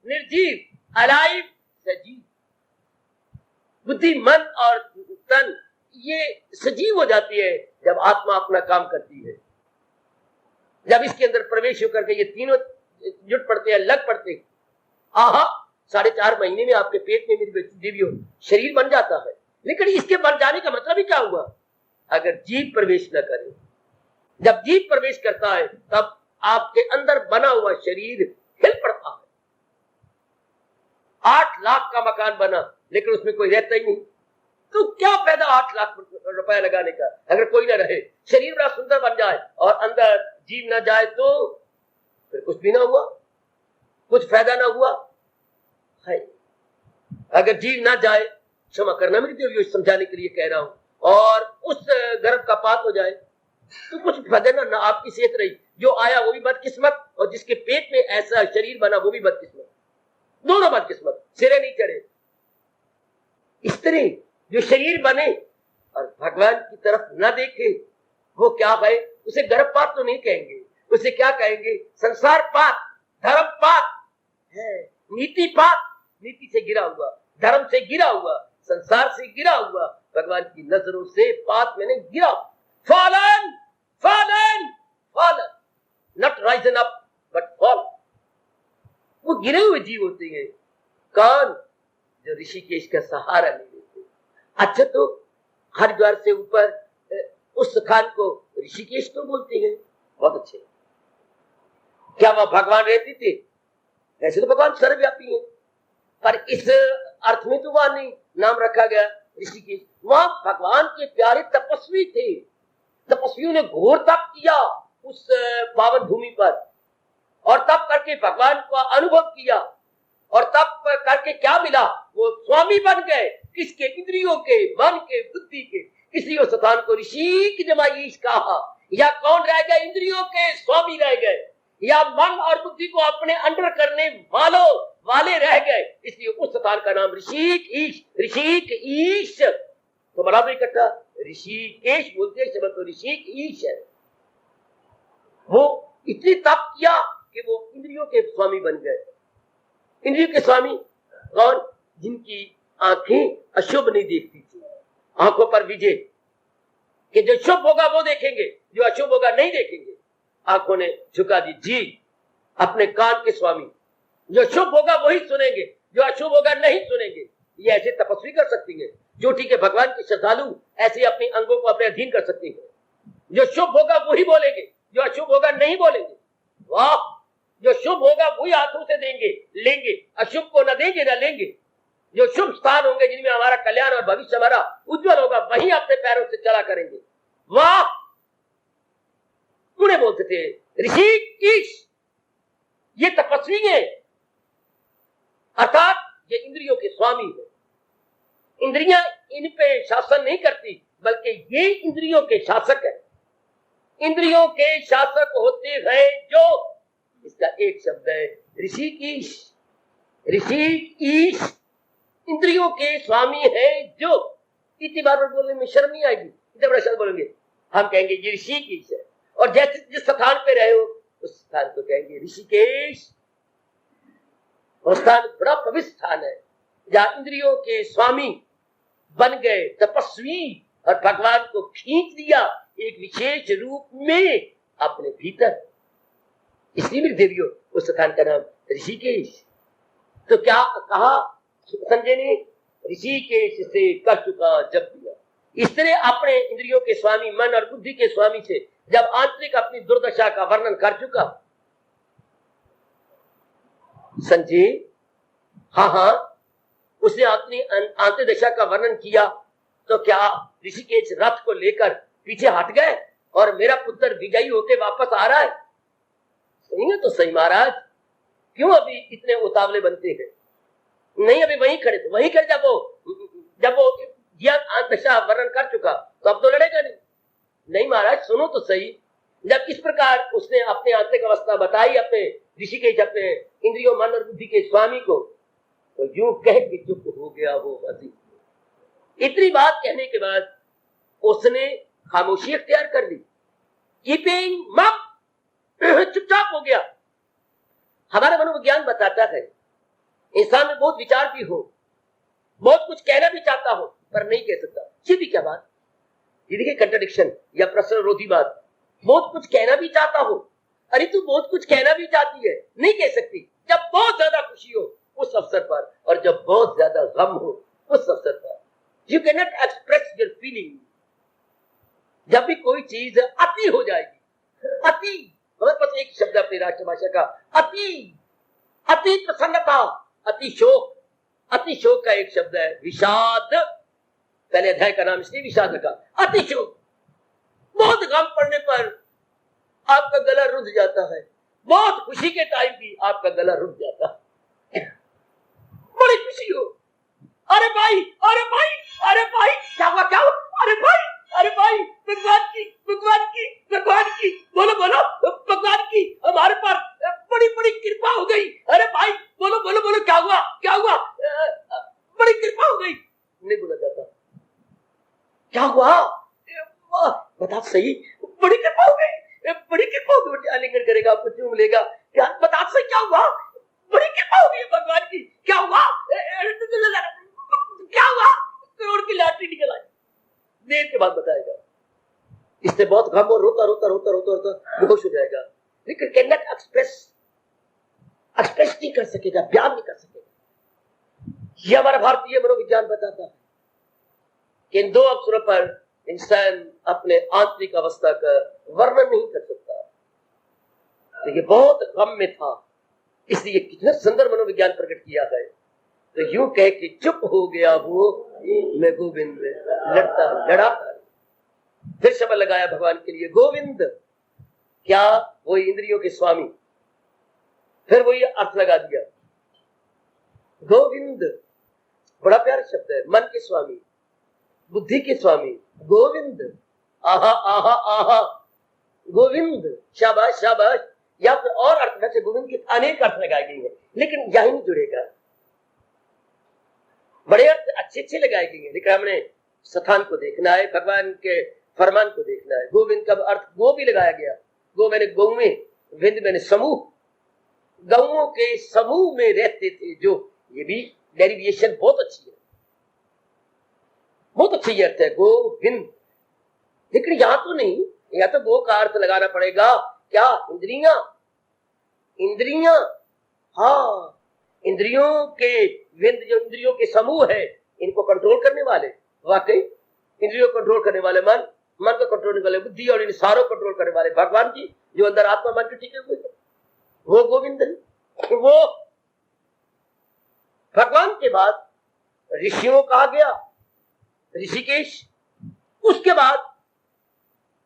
निर्जीव, अलाइव सजीव। बुद्धि मन और तन ये सजीव हो जाती है जब आत्मा अपना काम करती है। जब इसके अंदर प्रवेश होकर के ये तीनों जुट पड़ते हैं, लग पड़ते हैं, आहा 4.5 महीने में आपके पेट में मेरी देवियों शरीर बन जाता है। लेकिन इसके बन जाने का मतलब ही क्या हुआ? अगर जीव प्रवेश न करे। जब जीव प्रवेश करता है तब आपके अंदर बना हुआ शरीर हिल पड़ता है। 8 लाख का मकान बना, लेकिन उसमें कोई रहता ही नहीं, तो क्या फायदा 8 लाख रुपया लगाने का अगर कोई ना रहे। शरीर बड़ा सुंदर बन जाए और अंदर जीव ना जाए तो फिर कुछ भी ना हुआ, कुछ फायदा ना हुआ है। अगर जीव ना जाए, क्षमा करना मेरी देवियों समझाने के लिए कह रहा हूं, और उस गर्भ का पात हो जाए तो कुछ फायदा ना आपकी सेहत रही। जो आया वो भी बदकिस्मत, और जिसके पेट में ऐसा शरीर बना वो भी बदकिस्मत, दोनों बदकिस्मत, सिरे नहीं चढ़े। इस तरह जो शरीर बने और भगवान की तरफ न देखे, वो क्या है? उसे गर्भपात तो नहीं कहेंगे, उसे क्या कहेंगे? संसार पात, धर्म पात है, नीति पात। नीति से गिरा हुआ, धर्म से गिरा हुआ, संसार से गिरा हुआ, भगवान की नजरों से पात मैंने गिरा। Fallen, fallen, fallen, not Ryzen up but fall. वो गिरे हुए जीव होते हैं। कौन? जो ऋषिकेश का सहारा नहीं लेते। अच्छा, तो हरिद्वार से ऊपर उस स्थान को ऋषिकेश तो बोलते हैं, बहुत अच्छे। क्या वह भगवान रहते थे? ऐसे तो भगवान सर्वव्यापी है, पर इस अर्थ में तो वहां नहीं नाम रखा गया ऋषिकेश। वहां भगवान के प्यारे तपस्वी थे। तपस्वियों ने घोर तप किया उस पावन भूमि पर, और तप करके भगवान का अनुभव किया, और तप करके क्या मिला? वो स्वामी बन गए। किसके? इंद्रियों के, मन के, बुद्धि के। इसलिए उस स्थान को ऋषिक जमाईश कहा। या कौन रह गए? इंद्रियों के स्वामी रह गए, या मन और बुद्धि को अपने अंडर करने वाले रह गए। इसलिए उस स्थान का नाम ऋषिकेश। तो बड़ा तो इकट्ठा ऋषिकेश बोलते, शब्द तो ऋषिकेश है। वो इतनी तप किया कि वो इंद्रियों के स्वामी बन गए। इंद्रियों के स्वामी कौन? जिनकी आंखें अशुभ नहीं देखती थी, आंखों पर विजय, कि जो शुभ होगा वो देखेंगे, जो अशुभ होगा नहीं देखेंगे। आंखों ने झुका दी। जी अपने कान के स्वामी, जो शुभ होगा वही सुनेंगे, जो अशुभ होगा नहीं सुनेंगे। ये ऐसे तपस्वी कर सकती है। चोटी के भगवान के श्रद्धालु ऐसे अपने अंगों को अपने अधीन कर सकती है। जो शुभ होगा वही बोलेंगे, जो अशुभ होगा नहीं बोलेंगे। वाह! जो शुभ होगा वही हाथों से देंगे लेंगे, अशुभ को न देंगे न लेंगे। जो शुभ स्थान होंगे जिनमें हमारा कल्याण और भविष्य हमारा उज्जवल होगा, वहीं अपने पैरों से चला करेंगे। वाह! उन्हें बोलते थे ऋषिकेश। ये तपस्वी है, अर्थात ये इंद्रियों के स्वामी है। इंद्रियां इन पे शासन नहीं करती, बल्कि ये इंद्रियों के शासक है। इंद्रियों के शासक होते हैं जो, इसका एक शब्द है ऋषिकेश। ऋषिकेश इंद्रियों के स्वामी है जो। इतनी बार बोलने में शर्म नहीं आएगी, इतना बड़ा शब्द बोलेंगे। हम कहेंगे ये ऋषिकेश है, और जैसे जिस स्थान पे रहे हो उस स्थान को कहेंगे ऋषिकेश। और स्थान बड़ा पवित्र स्थान है, जहां इंद्रियों के स्वामी बन गए तपस्वी, और भगवान को खींच दिया एक विशेष रूप में अपने भीतर। इसलिए मेरे देवियों उस स्थान का नाम ऋषिकेश। तो क्या कहा संजय ने? ऋषिकेश से कर चुका जब दिया। इस तरह अपने इंद्रियों के स्वामी, मन और बुद्धि के स्वामी से जब आंतरिक अपनी दुर्दशा का वर्णन कर चुका संजय, हाँ, उसने अपनी आंतरिक दशा का वर्णन किया, तो क्या ऋषिकेश रथ को लेकर पीछे हट गए और मेरा पुत्र विजयी होके वापस आ रहा है? सुनिए तो सही महाराज, क्यों अभी इतने उतावले बनते हैं? नहीं, अभी वहीं खड़े थे, वहीं खड़े। जब वो दशा वर्णन कर चुका तो अब तो लड़ेगा नहीं महाराज, सुनो तो सही। जब इस प्रकार उसने अपने आंतरिक अवस्था बताई अपने ऋषिकेश, अपने इंद्रियों मन और बुद्धि के स्वामी को, तो यूं कह के चुप हो गया वो हंसी। इतनी बात कहने के बाद उसने खामोशी अख्तियार कर ली, कीपिंग मम, चुपचाप हो गया। हमारा मनोविज्ञान बताता है इंसान में बहुत विचार भी हो, बहुत कुछ कहना भी चाहता हो, पर नहीं कह सकता। सीधी क्या बात, ये देखिए कंट्रडिक्शन या प्रश्न विरोधी बात। बहुत कुछ कहना भी चाहता हो, अरे तू बहुत कुछ कहना भी चाहती है, नहीं कह सकती। जब बहुत ज्यादा खुशी हो उस अवसर पर, और जब बहुत ज्यादा गम हो उस अवसर पर, you can not express your feeling. जब भी कोई चीज अति हो जाएगी, अति, हमारे पास एक शब्द अपनी राष्ट्रभाषा का, अति प्रसन्नता, अति शोक। अति शोक का एक शब्द है विषाद। पहले अध्याय का नाम इसलिए विषाद रखा, अति शोक। बहुत गम पड़ने पर आपका गला रुंध जाता है, बहुत खुशी के टाइम भी आपका गला रुंध जाता है। बड़ी खुशी हो, अरे भाई, अरे भाई, अरे भाई, क्या हुआ, क्या हुआ, अरे भाई, अरे भाई, भगवान की, भगवान की, भगवान की, बोलो बोलो, भगवान की हमारे पर बड़ी बड़ी कृपा हो गई। अरे भाई, बोलो बोलो बोलो, क्या हुआ, क्या हुआ, बड़ी कृपा हो गई। नहीं बोला जाता, क्या हुआ, बता सही, बड़ी कृपा हो गई, बड़ी कृपा हो गई। आलिंगन करेगा, आपको चूम लेगा, क्या बता सही, क्या हुआ, बड़ी कृपा हो गई भगवान की, क्या हुआ, क्या हुआ, करोड़ की लॉटरी निकल आई। देर के बाद बताएगा। इससे बहुत गम और रोता रोता रोता रोता रोता बेहोश हो जाएगा, लेकिन कैन नॉट एक्सप्रेस नहीं कर सकेगा, प्यार नहीं कर सकेगा। यह हमारा भारतीय मनोविज्ञान बताता है कि इन दो अवसरों पर इंसान अपने आंतरिक अवस्था का वर्णन नहीं कर सकता। तो ये बहुत गम में था, इसलिए कितना सुंदर मनोविज्ञान प्रकट किया है। तो यूं कह के चुप हो गया वो, मैं गोविंद लड़ा। फिर शब्द लगाया भगवान के लिए, गोविंद, क्या वो इंद्रियों के स्वामी। फिर वही अर्थ लगा दिया, गोविंद बड़ा प्यारा शब्द है, मन के स्वामी, बुद्धि के स्वामी, गोविंद। आहा आहा आहा, गोविंद, शाबाश शाबाश। या फिर और अर्थ वैसे गोविंद के अनेक अर्थ लगाए गए हैं, लेकिन यही नहीं जुड़ेगा। बड़े अर्थ अच्छे अच्छे लगाए गए हैं, लेकिन हमने स्थान को देखना है, भगवान के फरमान को देखना है। गोविंद का अर्थ गो भी लगाया गया। गो मैंने गौ में, विंद मैंने समूह, गौओं के समूह में रहते थे जो, ये भी डेरिवेशन बहुत अच्छी है, बहुत अच्छी अर्थ है गोविंद। लेकिन यहां तो नहीं, या तो गो का अर्थ लगाना पड़ेगा क्या, इंद्रियां, इंद्रियां, हाँ, इंद्रियों के विंद, जो इंद्रियों के समूह है, इनको कंट्रोल करने वाले, वाकई इंद्रियों को कंट्रोल करने वाले मन, मन को कंट्रोल करने वाले बुद्धि, और इन सारों को कंट्रोल करने वाले भगवान जी, जो अंदर आत्मा मन के टिके हुए, वो गोविंद है। वो भगवान के बाद ऋषियों कहा गया, ऋषिकेश। उसके बाद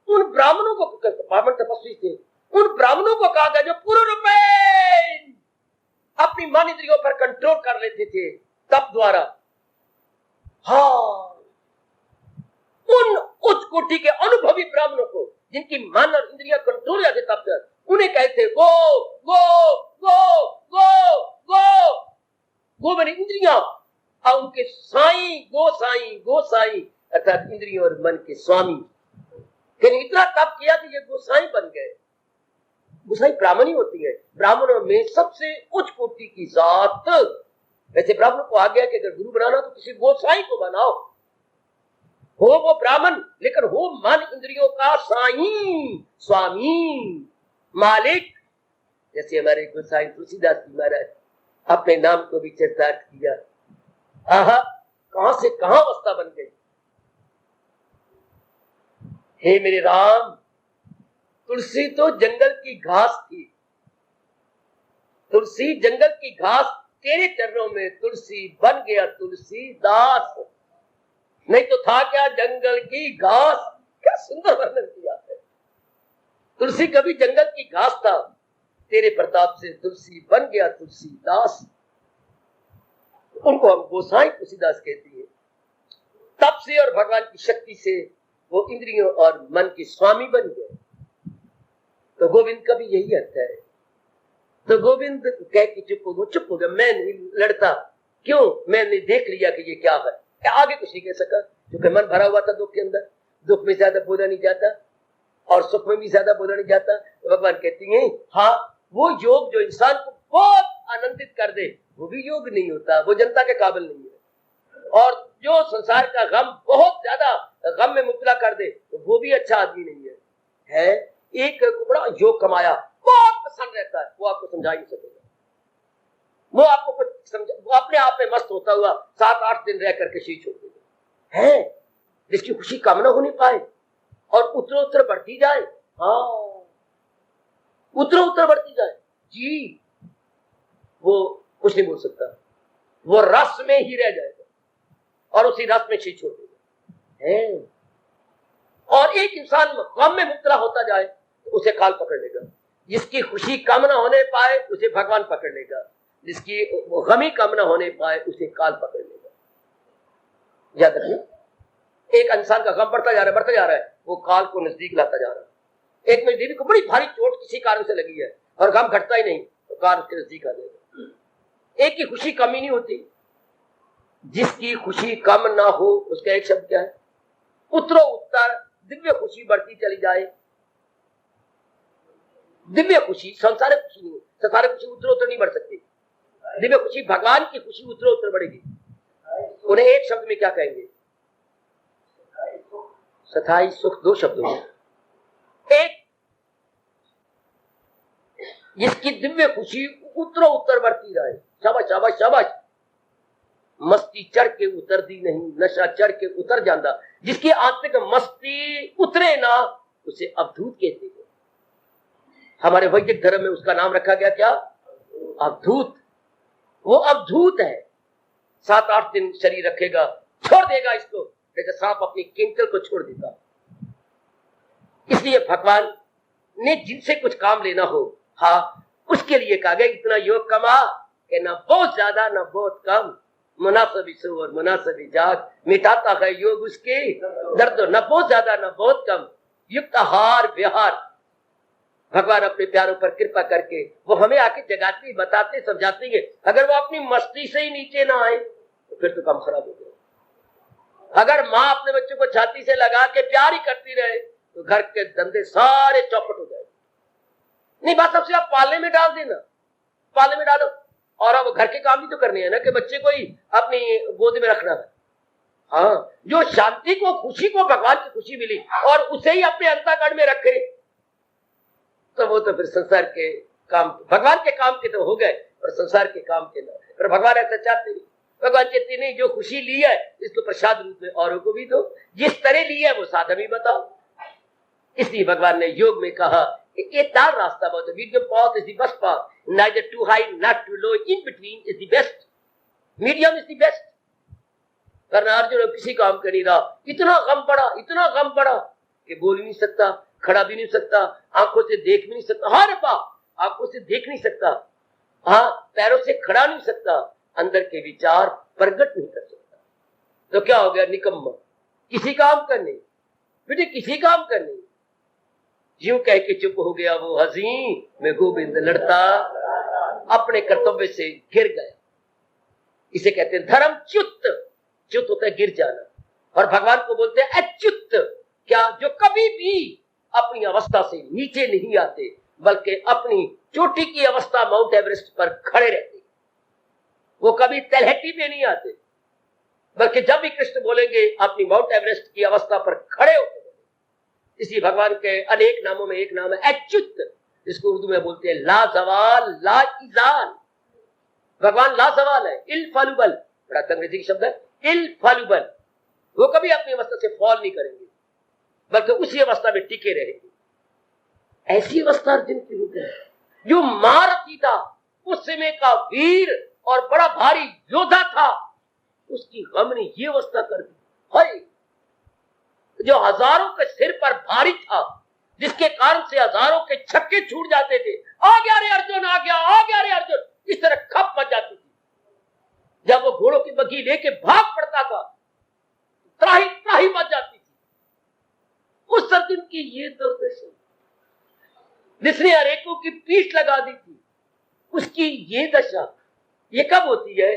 उन ब्राह्मणों को, ब्राह्मण तपस्वी थे, उन ब्राह्मणों को कहा गया जो पूर्ण रूपेण अपनी मन इंद्रियों पर कंट्रोल कर लेते थे तप द्वारा। हाँ, उन उच्च कोटि के अनुभवी ब्राह्मणों को, जिनकी मन और इंद्रियां कंट्रोल रहते तप से, उन्हें कहते गो गो गो गो गो। गो मैंने इंद्रियां, और उनके साईं गो साईं, गो साईं अर्थात इंद्रियों और मन के स्वामी। लेकिन इतना तप किया कि ये गोसाई बन गए। गोसाई ब्राह्मणी होती है, ब्राह्मणों में सबसे उच्च कोटि की जात। वैसे ब्राह्मण को आ गया कि अगर गुरु बनाना तो किसी गोसाई को बनाओ, हो वो ब्राह्मण, लेकिन हो मन इंद्रियों का साईं, स्वामी, मालिक। जैसे हमारे गोसाई तुलसीदास जी महाराज अपने नाम को भी चरितार्थ किया। आहा, कहां से कहां अवस्था बन गई। हे मेरे राम, तुलसी तो जंगल की घास थी, तुलसी जंगल की घास, तेरे चरणों में तुलसी बन गया तुलसी दास। नहीं तो था क्या जंगल की घास। क्या सुंदर वर्णन किया है। तुलसी कभी जंगल की घास था, तेरे प्रताप से तुलसी बन गया तुलसी दास। उनको हम गोसाई तुलसीदास कहती है। तप से और भगवान की शक्ति से वो इंद्रियों और मन के स्वामी बन गए। तो गोविंद का भी यही अर्थ है। तो गोविंद कह के चुप हो गया, मैं नहीं लड़ता। क्यों? मैंने देख लिया कि ये क्या है, आगे कुछ नहीं कह सका, क्योंकि मन भरा हुआ था दुख के अंदर। दुख में ज्यादा बोला नहीं जाता और सुख में भी ज्यादा बोला नहीं जाता। तो भगवान कहती हैं, हाँ, वो योग जो इंसान को बहुत आनंदित कर दे, वो भी योग नहीं होता, वो जनता के काबिल नहीं है। और जो संसार का गम बहुत ज्यादा गम में मुबतला कर दे, तो वो भी अच्छा आदमी नहीं है। एक बड़ा योग कमाया, बहुत पसंद रहता है, वो आपको समझा ही नहीं सकेगा। वो आपको कुछ समझा, वो अपने आप में मस्त होता हुआ 7-8 दिन रह करके शीश छोड़ देगा। है जिसकी खुशी कम ना होने पाए और उत्तर बढ़ती जाए। हाँ, उत्तर बढ़ती जाए जी, वो कुछ नहीं बोल सकता, वो रस में ही रह जाएगा और उसी रस में शीश छोड़ देगा। है और एक इंसान गम में मुबतला होता जाए तो उसे काल पकड़ लेगा। जिसकी खुशी कम ना होने पाए उसे भगवान पकड़ लेगा, जिसकी गमी कम ना होने पाए उसे काल पकड़ लेगा। याद रखिए, एक इंसान का गम बढ़ता जा रहा है, वो काल को नजदीक लाता जा रहा है। एक मेरी देवी को बड़ी भारी चोट किसी कारण से लगी है और गम घटता ही नहीं, तो काल उसके नजदीक आ जाएगा। एक की खुशी कम ही नहीं होती। जिसकी खुशी कम ना हो उसका एक शब्द क्या है? उत्तरो उत्तर। दिव्य खुशी बढ़ती चली जाए। दिव्य खुशी संसारिक खुशी नहीं, संसारिक खुशी उत्तरोत्तर नहीं बढ़ सकती। दिव्य खुशी, भगवान की खुशी उत्तरोत्तर बढ़ेगी। उन्हें एक शब्द में क्या कहेंगे? सथाई सुख। 2 शब्द हैं। एक, जिसकी दिव्य खुशी उत्तरोत्तर बढ़ती जाए। शाबाश शाबाश शाबाश। मस्ती चढ़ के उतरती नहीं, नशा चढ़ के उतर जाता। जिसकी आंतरिक मस्ती उतरे ना उसे अवधूत कहते हैं। हमारे वैदिक धर्म में उसका नाम रखा गया क्या? अवधूत। वो अवधूत है। 7-8 दिन शरीर रखेगा, छोड़ देगा इसको, जैसे सांप अपनी किंकल को छोड़ देता। इसलिए भगवान ने जिनसे कुछ काम लेना हो, हाँ, उसके लिए कहा गया इतना योग कमा कि ना बहुत ज्यादा ना बहुत कम, मुनासिब सो और मुनासिब जाग, मिटाता है योग उसके दर्द, न बहुत ज्यादा न बहुत कम, युक्त आहार विहार। भगवान अपने प्यारों पर कृपा करके वो हमें आके जगाते, बताते, समझाते हैं। अगर वो अपनी मस्ती से ही नीचे ना आए तो फिर तो काम खराब हो गया। अगर माँ अपने बच्चों को छाती से लगा के प्यार ही करती रहे तो घर के धंधे सारे चौपट हो जाए। नहीं, बात सबसे आप पालने में डाल देना, पालने में डालो, और अब घर के काम भी तो करने हैं ना, कि बच्चे को ही अपनी गोद में रखना है। हाँ, जो शांति को, खुशी को, भगवान की खुशी मिली और उसे ही अपने अंतःकरण में रखे, तो वो तो फिर संसार के काम, भगवान के काम के तो हो गए और संसार के काम के ना। पर भगवान ऐसा चाहते नहीं। भगवान कहते नहीं, जो खुशी ली है इसको प्रसाद रूप में औरों को भी दो, जिस तरह ली है वो साधन ही बताओ। इसलिए भगवान ने योग में कहा ये ताल रास्ता बहुत, medium path is the best path, neither too high not too low, in between is the best, medium is the best। वरना अर्जुन किसी काम का नहीं रहा, इतना गम पड़ा कि बोल ही नहीं सकता, खड़ा भी नहीं सकता, आंखों से देख भी नहीं सकता। हाँ रब्बा, आंखों से देख नहीं सकता, हाँ पैरों से खड़ा नहीं सकता, अंदर के विचार प्रकट नहीं कर सकता। तो क्या हो गया? निकम्मा, किसी काम का नहीं बेटे, किसी काम का नहीं। यूं कह के चुप हो गया वो हसीं में गोविंद लड़ता, अपने कर्तव्य से गिर गया। इसे कहते हैं धर्मच्युत। च्युत होता है गिर जाना, और भगवान को बोलते हैं अच्युत। क्या? जो कभी भी अपनी अवस्था से नीचे नहीं आते, बल्कि अपनी चोटी की अवस्था माउंट एवरेस्ट पर खड़े रहते। वो कभी तलहटी में नहीं आते, बल्कि जब भी कृष्ण बोलेंगे अपनी माउंट एवरेस्ट की अवस्था पर खड़े होते। इसी भगवान के अनेक नामों में एक नाम है अच्युत, जिसको उर्दू में बोलते हैं लाजवाल, लाइजाल। भगवान लाजवाल है, इनफॉल्युबल, बड़ा अंग्रेजी शब्द है, इनफॉल्युबल। वो कभी अपनी अवस्था से फॉल नहीं करेंगे, बल्कि उसी अवस्था में टिके रहेंगे। ऐसी अवस्था अर्जुन की होती है। जो महारथी था, उस समय का वीर और बड़ा भारी योद्धा था, उसकी गम ने ये अवस्था कर दी। हाय, जो हजारों के सिर पर भारी था, जिसके कारण से हजारों के छक्के छूट जाते थे, आ गया रे अर्जुन, आ गया रे अर्जुन, इस तरह खप मच जाती थी। जब वो घोड़ों की बग्घी लेके भाग पड़ता था, त्राही त्राही मच जाती थी। उस अर्जुन की ये दुर्दशा, जिसने अनेकों की पीठ लगा दी थी, उसकी ये दशा, ये कब होती है?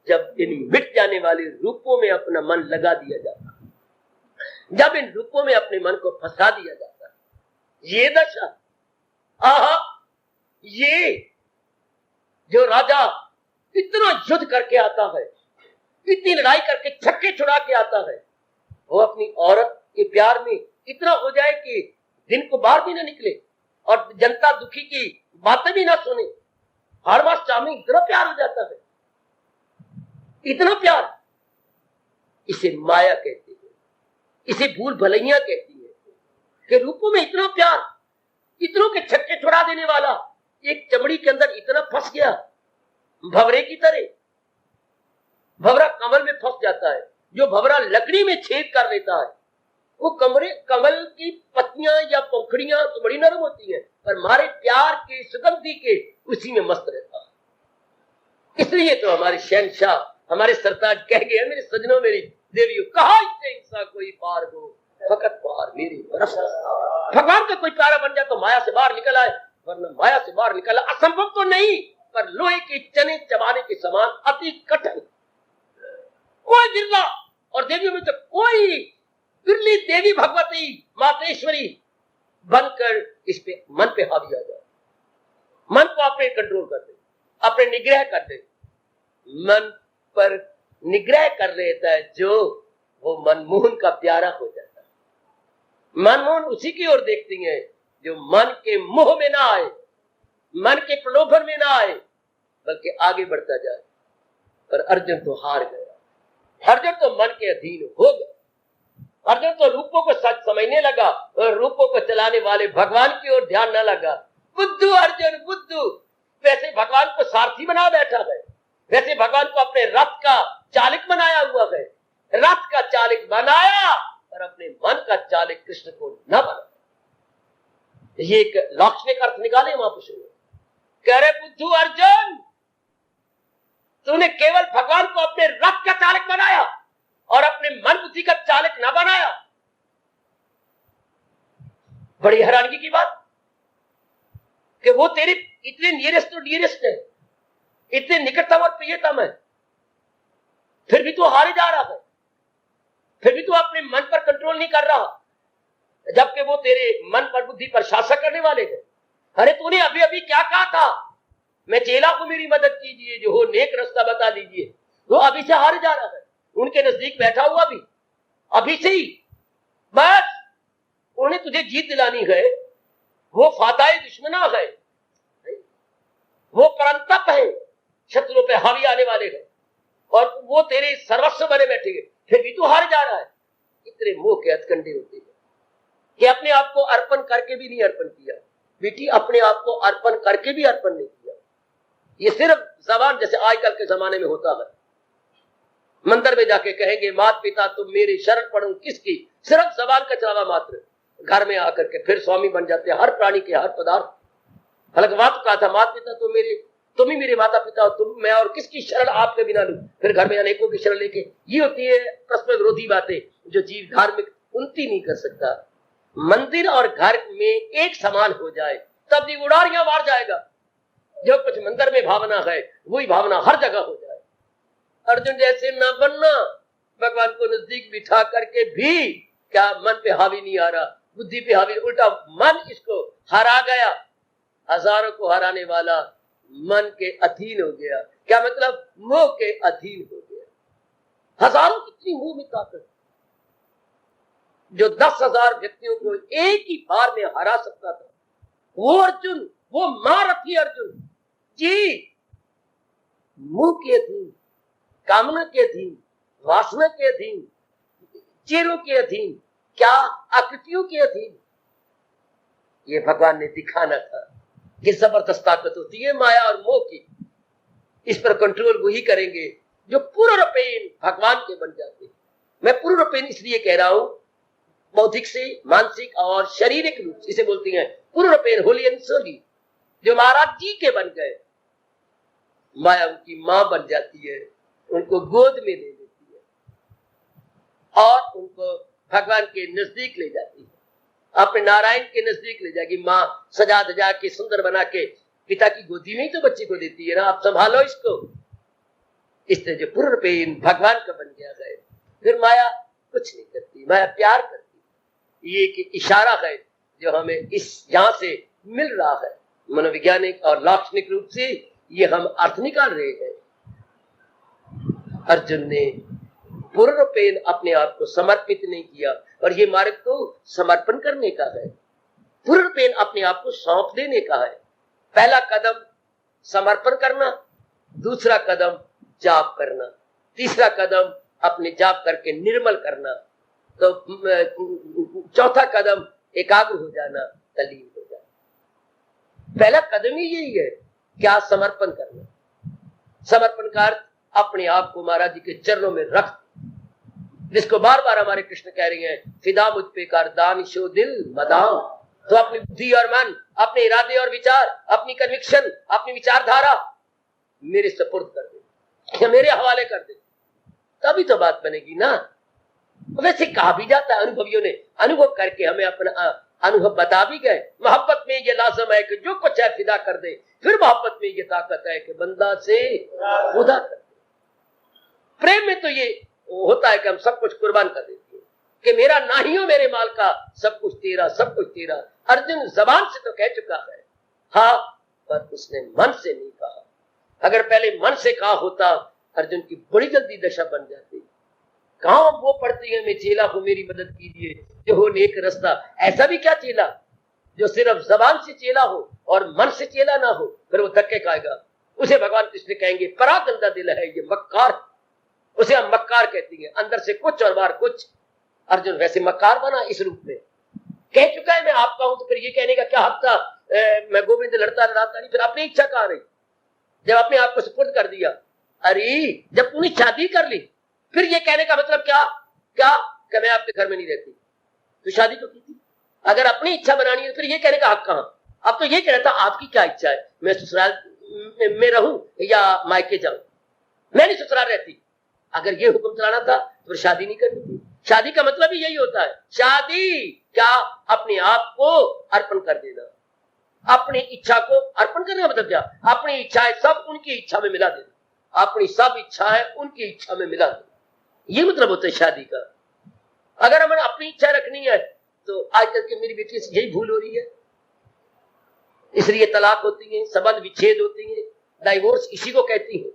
जब इन मिट जाने वाले रूपों में अपना मन लगा दिया जाता, जब इन रूपों में अपने मन को फंसा दिया जाता। ये दशा, आहा, ये जो राजा इतना युद्ध करके आता है, इतनी लड़ाई करके छक्के छुड़ा के आता है, वो अपनी औरत के प्यार में इतना हो जाए कि दिन को बाहर भी ना निकले और जनता दुखी की बातें भी ना सुने। हर मास चामी इतना प्यार हो जाता है, इतना प्यार। इसे माया कहती है, इसे भूल भलैया कहती है, कि रूपों में इतना प्यार, इतनों के छक्के छुड़ा देने वाला एक चमड़ी के अंदर इतना फंस गया, भवरे की तरह। भवरा कमल में फंस जाता है, जो भवरा लकड़ी में छेद कर लेता है। वो कमल की पत्तियां या पंखड़ियां तो बड़ी नरम होती है, पर हमारे प्यार के, सुगंधी के, उसी में मस्त रहता है। इसलिए तो हमारे शहनशाह, हमारे सरताज कह गए, मेरे सजनों, मेरी देवियों, कहा इससे इंसान कोई पार हो, फकत पार मेरी बरस। भगवान का कोई प्यारा बन जाए तो माया से बाहर निकल आए, वरना माया से बाहर निकलना असंभव तो नहीं, पर लोहे के चने चबाने के समान अति कठिन। कोई बिरला, और देवियों में तो कोई बिरली देवी भगवती मातेश्वरी बनकर इस पे मन पे हावी आ जाए, मन को अपने कंट्रोल कर दे, अपने निग्रह कर दे। मन पर निग्रह कर लेता है जो, वो मनमोहन का प्यारा हो जाता है। मनमोहन उसी की ओर देखती है जो मन के मोह में ना आए, मन के प्रलोभन में ना आए, बल्कि आगे बढ़ता जाए। पर अर्जुन तो हार गया, अर्जुन तो मन के अधीन हो गया। अर्जुन तो रूपों को सच समझने लगा और रूपों को चलाने वाले भगवान की ओर ध्यान न लगा। बुद्धू अर्जुन बुद्धू, वैसे भगवान को सारथी बना बैठा है, वैसे भगवान को अपने रथ का चालक बनाया हुआ है। रथ का चालक बनाया और अपने मन का चालक कृष्ण को न बना। ये एक लाक्षणिक अर्थ निकाले महापुरुषों ने। कह रहे बुद्धू अर्जुन, तूने केवल भगवान को अपने रथ का चालक बनाया और अपने मन बुद्धि का चालक न बनाया। बड़ी हैरानगी की बात। कि वो तेरे इतने नियरेस्ट और डियरेस्ट है, इतने निकटतम और प्रियतम है, फिर भी तू हारे जा रहा है, फिर भी तू अपने मन पर कंट्रोल नहीं कर रहा, जबकि वो तेरे मन पर बुद्धि पर शासन करने वाले हैं। अरे तूने अभी अभी क्या कहा था, मैं चेला को मेरी मदद कीजिए, जो हो नेक रास्ता बता दीजिए। वो अभी से हारे जा रहा है, उनके नजदीक बैठा हुआ भी अभी से ही, बस उन्हें तुझे जीत दिलानी है। वो फाताए दुश्मना है, वो परंतप है, शत्रुओं पे हावी आने वाले हैं, और वो तेरे सर्वस्व बने बैठेंगे, फिर भी तू हार जा रहा है। इतने मोह के हथकंडे होते हैं कि अपने आप को अर्पण करके भी नहीं अर्पण किया। बेटी, अपने आप को अर्पण करके भी अर्पण नहीं किया। ये सिर्फ जबान, जैसे आजकल के जमाने में होता है, मंदिर में जाके कहेंगे माता पिता तुम मेरी शरण पढ़ो किसकी, सिर्फ जबान का चलावा मात्र। घर में आकर के फिर स्वामी बन जाते हैं हर प्राणी के, हर पदार्थ। हालांकि बात कहा था माता पिता तुम ही मेरे माता पिता, तुम मैं और किसकी शरण आपके बिना लूं। फिर घर में अनेकों की शरण लेके, ये होती है परस्पर विरोधी बातें जो जीव धार्मिक उन्नति नहीं कर सकता। मंदिर और घर में एक समान हो जाए तब भी उड़ारियां मार जाएगा। जो कुछ मंदिर में भावना है वही भावना हर जगह हो जाए। अर्जुन जैसे न बनना, भगवान को नजदीक बिठा करके भी क्या मन पे हावी नहीं आ रहा, बुद्धि पे हावी, उल्टा मन इसको हरा गया। हजारों को हराने वाला मन के अधीन हो गया। क्या मतलब? मोह के अधीन हो गया। हजारों कितनी मोह में ताकत, जो 10,000 व्यक्तियों को एक ही बार में हरा सकता था, वो अर्जुन, वो महारथी अर्जुन जी मोह के अधीन, कामना के अधीन, वासना के अधीन, चेरों के अधीन, क्या आकृतियों के अधीन। ये भगवान ने दिखाना था कि जबरदस्त ताकत होती है माया और मोह की। इस पर कंट्रोल वही करेंगे जो पूर्णरूपेण भगवान के बन जाते हैं। मैं पूर्णरूपेण इसलिए कह रहा हूं, बौद्धिक से, मानसिक और शारीरिक रूप से इसे बोलती हैं पूर्णरूपेण, होली एंड सोली। जो महाराज जी के बन गए, माया उनकी मां बन जाती है, उनको गोद में ले लेती है और उनको भगवान के नजदीक ले जाती है, अपने नारायण के नजदीक ले जाएगी। माँ सजा धजा के सुंदर बना के पिता की गोदी में ही तो बच्चे को देती है ना, आप संभालो इसको। इससे जो पूर्णरूपेण भगवान का बन गया है, फिर माया कुछ नहीं करती, माया प्यार करती। ये एक इशारा है जो हमें इस यहाँ से मिल रहा है। मनोवैज्ञानिक और लाक्षणिक रूप से ये हम अर्थ निकाल रहे हैं। अर्जुन ने पूर्णरूपेण अपने आप को समर्पित नहीं किया, और ये मार्ग तो समर्पण करने का है, पूर्णरूपेण अपने आप को सौंप देने का है। पहला कदम समर्पण करना, दूसरा कदम जाप करना, तीसरा कदम अपने जाप करके निर्मल करना, तो चौथा कदम एकाग्र हो जाना, तल्लीन हो जाना। पहला कदम ही यही है, क्या? समर्पण करना। समर्पण का अर्थ अपने आप को महाराज जी के चरणों में रख, जिसको बार बार हमारे कृष्ण कह रही हैं, फिदा मुझ पे कर दान शो दिल मदाम। तो अपनी बुद्धि और मन, अपने इरादे और विचार, अपनी कन्विक्शन, अपनी विचारधारा मेरे सपुर्द कर दे, मेरे हवाले कर दे, तभी तो बात बनेगी ना। वैसे कहा भी जाता है, अनुभवियों ने अनुभव करके हमें अपना अनुभव बता भी गए। मोहब्बत में ये लाजम है कि जो कुछ है फिदा कर दे, फिर मोहब्बत में ये ताकत है कि बंदा से खुदा कर दे। प्रेम में तो ये होता है कि हम सब कुछ कुर्बान कर देते हैं कि मेरा ना ही हो मेरे माल का, सब कुछ तेरा, सब कुछ तेरा। अर्जुन जबान से तो कह चुका है हाँ, पर उसने मन से नहीं कहा। अगर पहले मन से कहा होता, अर्जुन की बड़ी जल्दी दशा बन जाती। कहां वो पढ़ती है, मैं चेला हूं मेरी मदद कीजिए, जो हो नेक रास्ता। ऐसा भी क्या चेला जो सिर्फ जबान से चेला हो और मन से चेला ना हो, फिर वो धक्के खाएगा। उसे भगवान कृष्ण कहेंगे परा गंदा दिल है ये, मक्कार। उसे हम मक्कार कहती हैं, अंदर से कुछ और बाहर कुछ। अर्जुन वैसे मक्कार बना इस रूप में, कह चुका है मैं आपका हूं, तो फिर ये कहने का क्या हक था? मैं गोविंद लड़ता लड़ाता नहीं, फिर अपनी इच्छा कहां रही जब अपने आप को सुपुर्द कर दिया? अरे जब तूने शादी कर ली, फिर ये कहने का मतलब क्या? क्या कि मैं आपके घर में नहीं रहती, तो शादी तो की थी। अगर अपनी इच्छा बनानी है, फिर ये कहने का हक कहां? अब तो ये कह रहा था आपकी क्या इच्छा है, मैं ससुराल में रहूं या मायके जाऊं? मैं नहीं ससुराल रहती। अगर ये हुक्म चलाना था तो शादी नहीं करनी थी। शादी का मतलब ही यही होता है। शादी क्या? अपने आप को अर्पण कर देना। अपनी इच्छा को अर्पण करने का मतलब क्या? अपनी इच्छाएं सब उनकी इच्छा में मिला देना, अपनी सब इच्छाएं उनकी इच्छा में मिला देना, ये मतलब होता है शादी का। अगर हमें अपनी इच्छा रखनी है तो आजकल की मेरी बेटी से यही भूल हो रही है, इसलिए तलाक होती है, संबंध विच्छेद होती है, डाइवोर्स इसी को कहती है।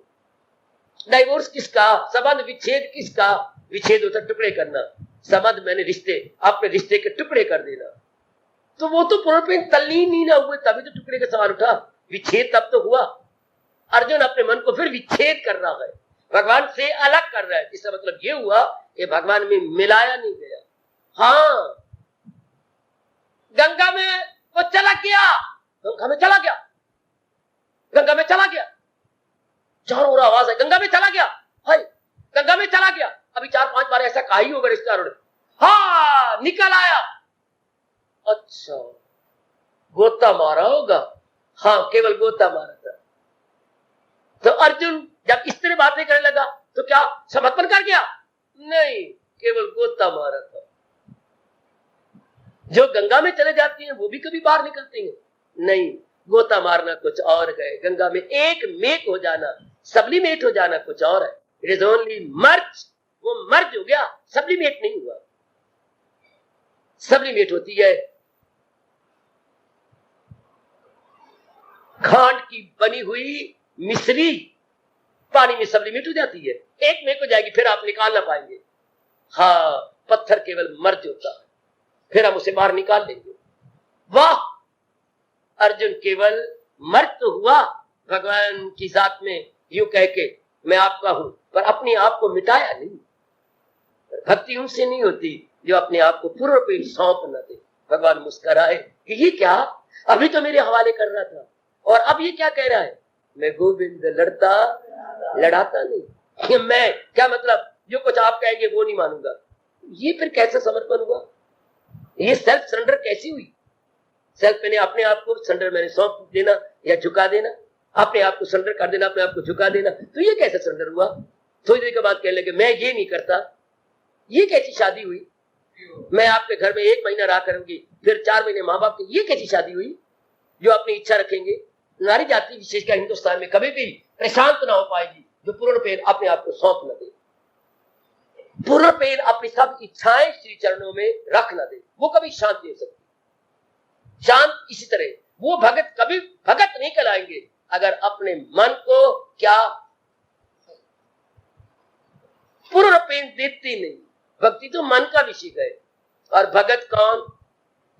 डाइवोर्स किसका? संबंध विच्छेद किसका? विच्छेद होता टुकड़े करना, संबंध मैंने रिश्ते, अपने रिश्ते के टुकड़े कर देना। तो वो तो पूर्ण तल्लीन ही ना हुए तभी तो टुकड़े का सवाल उठा, विच्छेद तब तो हुआ। अर्जुन अपने मन को फिर विच्छेद कर रहा है, भगवान से अलग कर रहा है। इसका मतलब ये हुआ ये भगवान में मिलाया नहीं गया। हाँ, गंगा में वो चला गया, गंगा में चला गया, गंगा में चला गया, चारों ओर आवाज है गंगा में चला गया, हाय गंगा में चला गया। अभी 4-5 बार ऐसा कहा ही होगा रिश्तेदारों ने। हाँ, निकल आया। अच्छा, गोता मारा होगा। हाँ, केवल गोता मारा था। तो अर्जुन जब इस तरह बातें करने लगा तो क्या समर्पण कर गया? नहीं, केवल गोता मारा था। जो गंगा में चले जाती हैं वो भी कभी बाहर निकलती हैं? नहीं, गोता मारना कुछ और है, गंगा में एक मेट हो जाना, सब्लिमेट हो जाना कुछ और है। इट इज ओनली मर्ज, वो मर्ज हो गया, सब्लिमेट नहीं हुआ। सब्लिमेट होती है खांड की बनी हुई मिश्री पानी में सब्लिमेट हो जाती है, एक में हो जाएगी, फिर आप निकाल ना पाएंगे। हाँ, पत्थर केवल मर्ज होता है, फिर हम उसे बाहर निकाल लेंगे। वाह, अर्जुन केवल मर्ज तो हुआ भगवान की जात में, यूं कह के मैं आपका हूं, पर अपने आप को मिटाया नहीं। भक्ति उनसे नहीं होती जो अपने आप को पूर्ण रूप से सौंप न दे। भगवान मुस्कुराए कि ये क्या, अभी तो मेरे हवाले कर रहा था और अब ये क्या कह रहा है, मैं गोविंद लड़ता लड़ाता नहीं। मैं क्या मतलब, जो कुछ आप कहेंगे वो नहीं मानूंगा। ये फिर कैसे समर्पण हुआ? ये सेल्फ सरेंडर कैसी हुई? सेल्फ मैंने अपने आप को सरेंडर, मैंने सौंप देना या झुका देना, अपने आप को सरेंडर कर देना, अपने आप को झुका देना, तो ये कैसे सरेंडर हुआ? थोड़ी देर के बाद कहने लगे मैं ये नहीं करता। ये कैसी शादी हुई? मैं आपके घर में 1 महीना रहा करूंगी, फिर 4 महीने माँ बाप की, ये कैसी शादी हुई? जो अपनी इच्छा रखेंगे। नारी जाति विशेषकर हिंदुस्तान में कभी भी प्रशांत ना हो पाएगी जो पूर्ण पेड़ अपने आप को सौंप न दे, पूर्ण पेड़ अपनी सब इच्छाएं श्री चरणों में रख न दे, वो कभी शांत नहीं हो सकती। शांत इसी तरह वो भगत कभी भगत नहीं कहलाएंगे अगर अपने मन को क्या पूर्ण पेड़ देती नहीं। भक्ति तो मन का विषय है, और भगत कौन?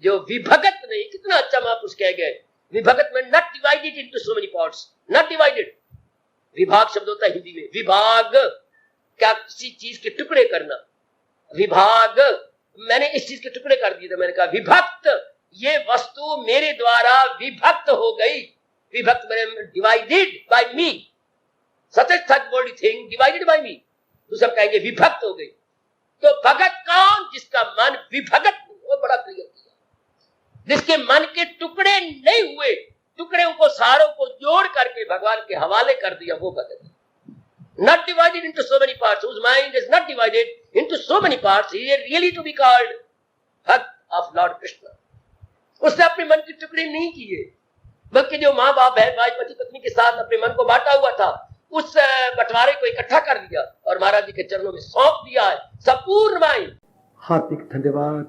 जो विभगत नहीं। कितना अच्छा महापुरुष कह गए, विभगत में not divided into so many parts, not divided. विभाग शब्द होता है हिंदी में, विभाग क्या, किसी चीज के टुकड़े करना। विभाग, मैंने इस चीज के टुकड़े कर दिए थे, मैंने कहा विभक्त, ये वस्तु मेरे द्वारा विभक्त हो गई। विभक्त मैंने divided by me, such world thing divided by me, तो सब कहेंगे विभक्त हो गई। तो भगत कौन? जिसका मन विभगत नहीं। वो बड़ा क्लियर किया, जिसके मन के टुकड़े नहीं हुए, टुकड़े को सारों को जोड़ करके भगवान के हवाले कर दिया, वो भगत है। Not divided into so many parts, whose mind is not divided into so many parts, he is really to be called Bhakt of Lord Krishna. उसने अपने मन के टुकड़े नहीं किए, बल्कि जो माँ बाप है, भाई पति पत्नी के साथ अपने मन को बांटा हुआ था, उस बंटवारे को इकट्ठा कर दिया और महाराज जी के चरणों में सौंप दिया है संपूर्ण माइंड। हार्दिक धन्यवाद,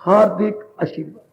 हार्दिक आशीर्वाद।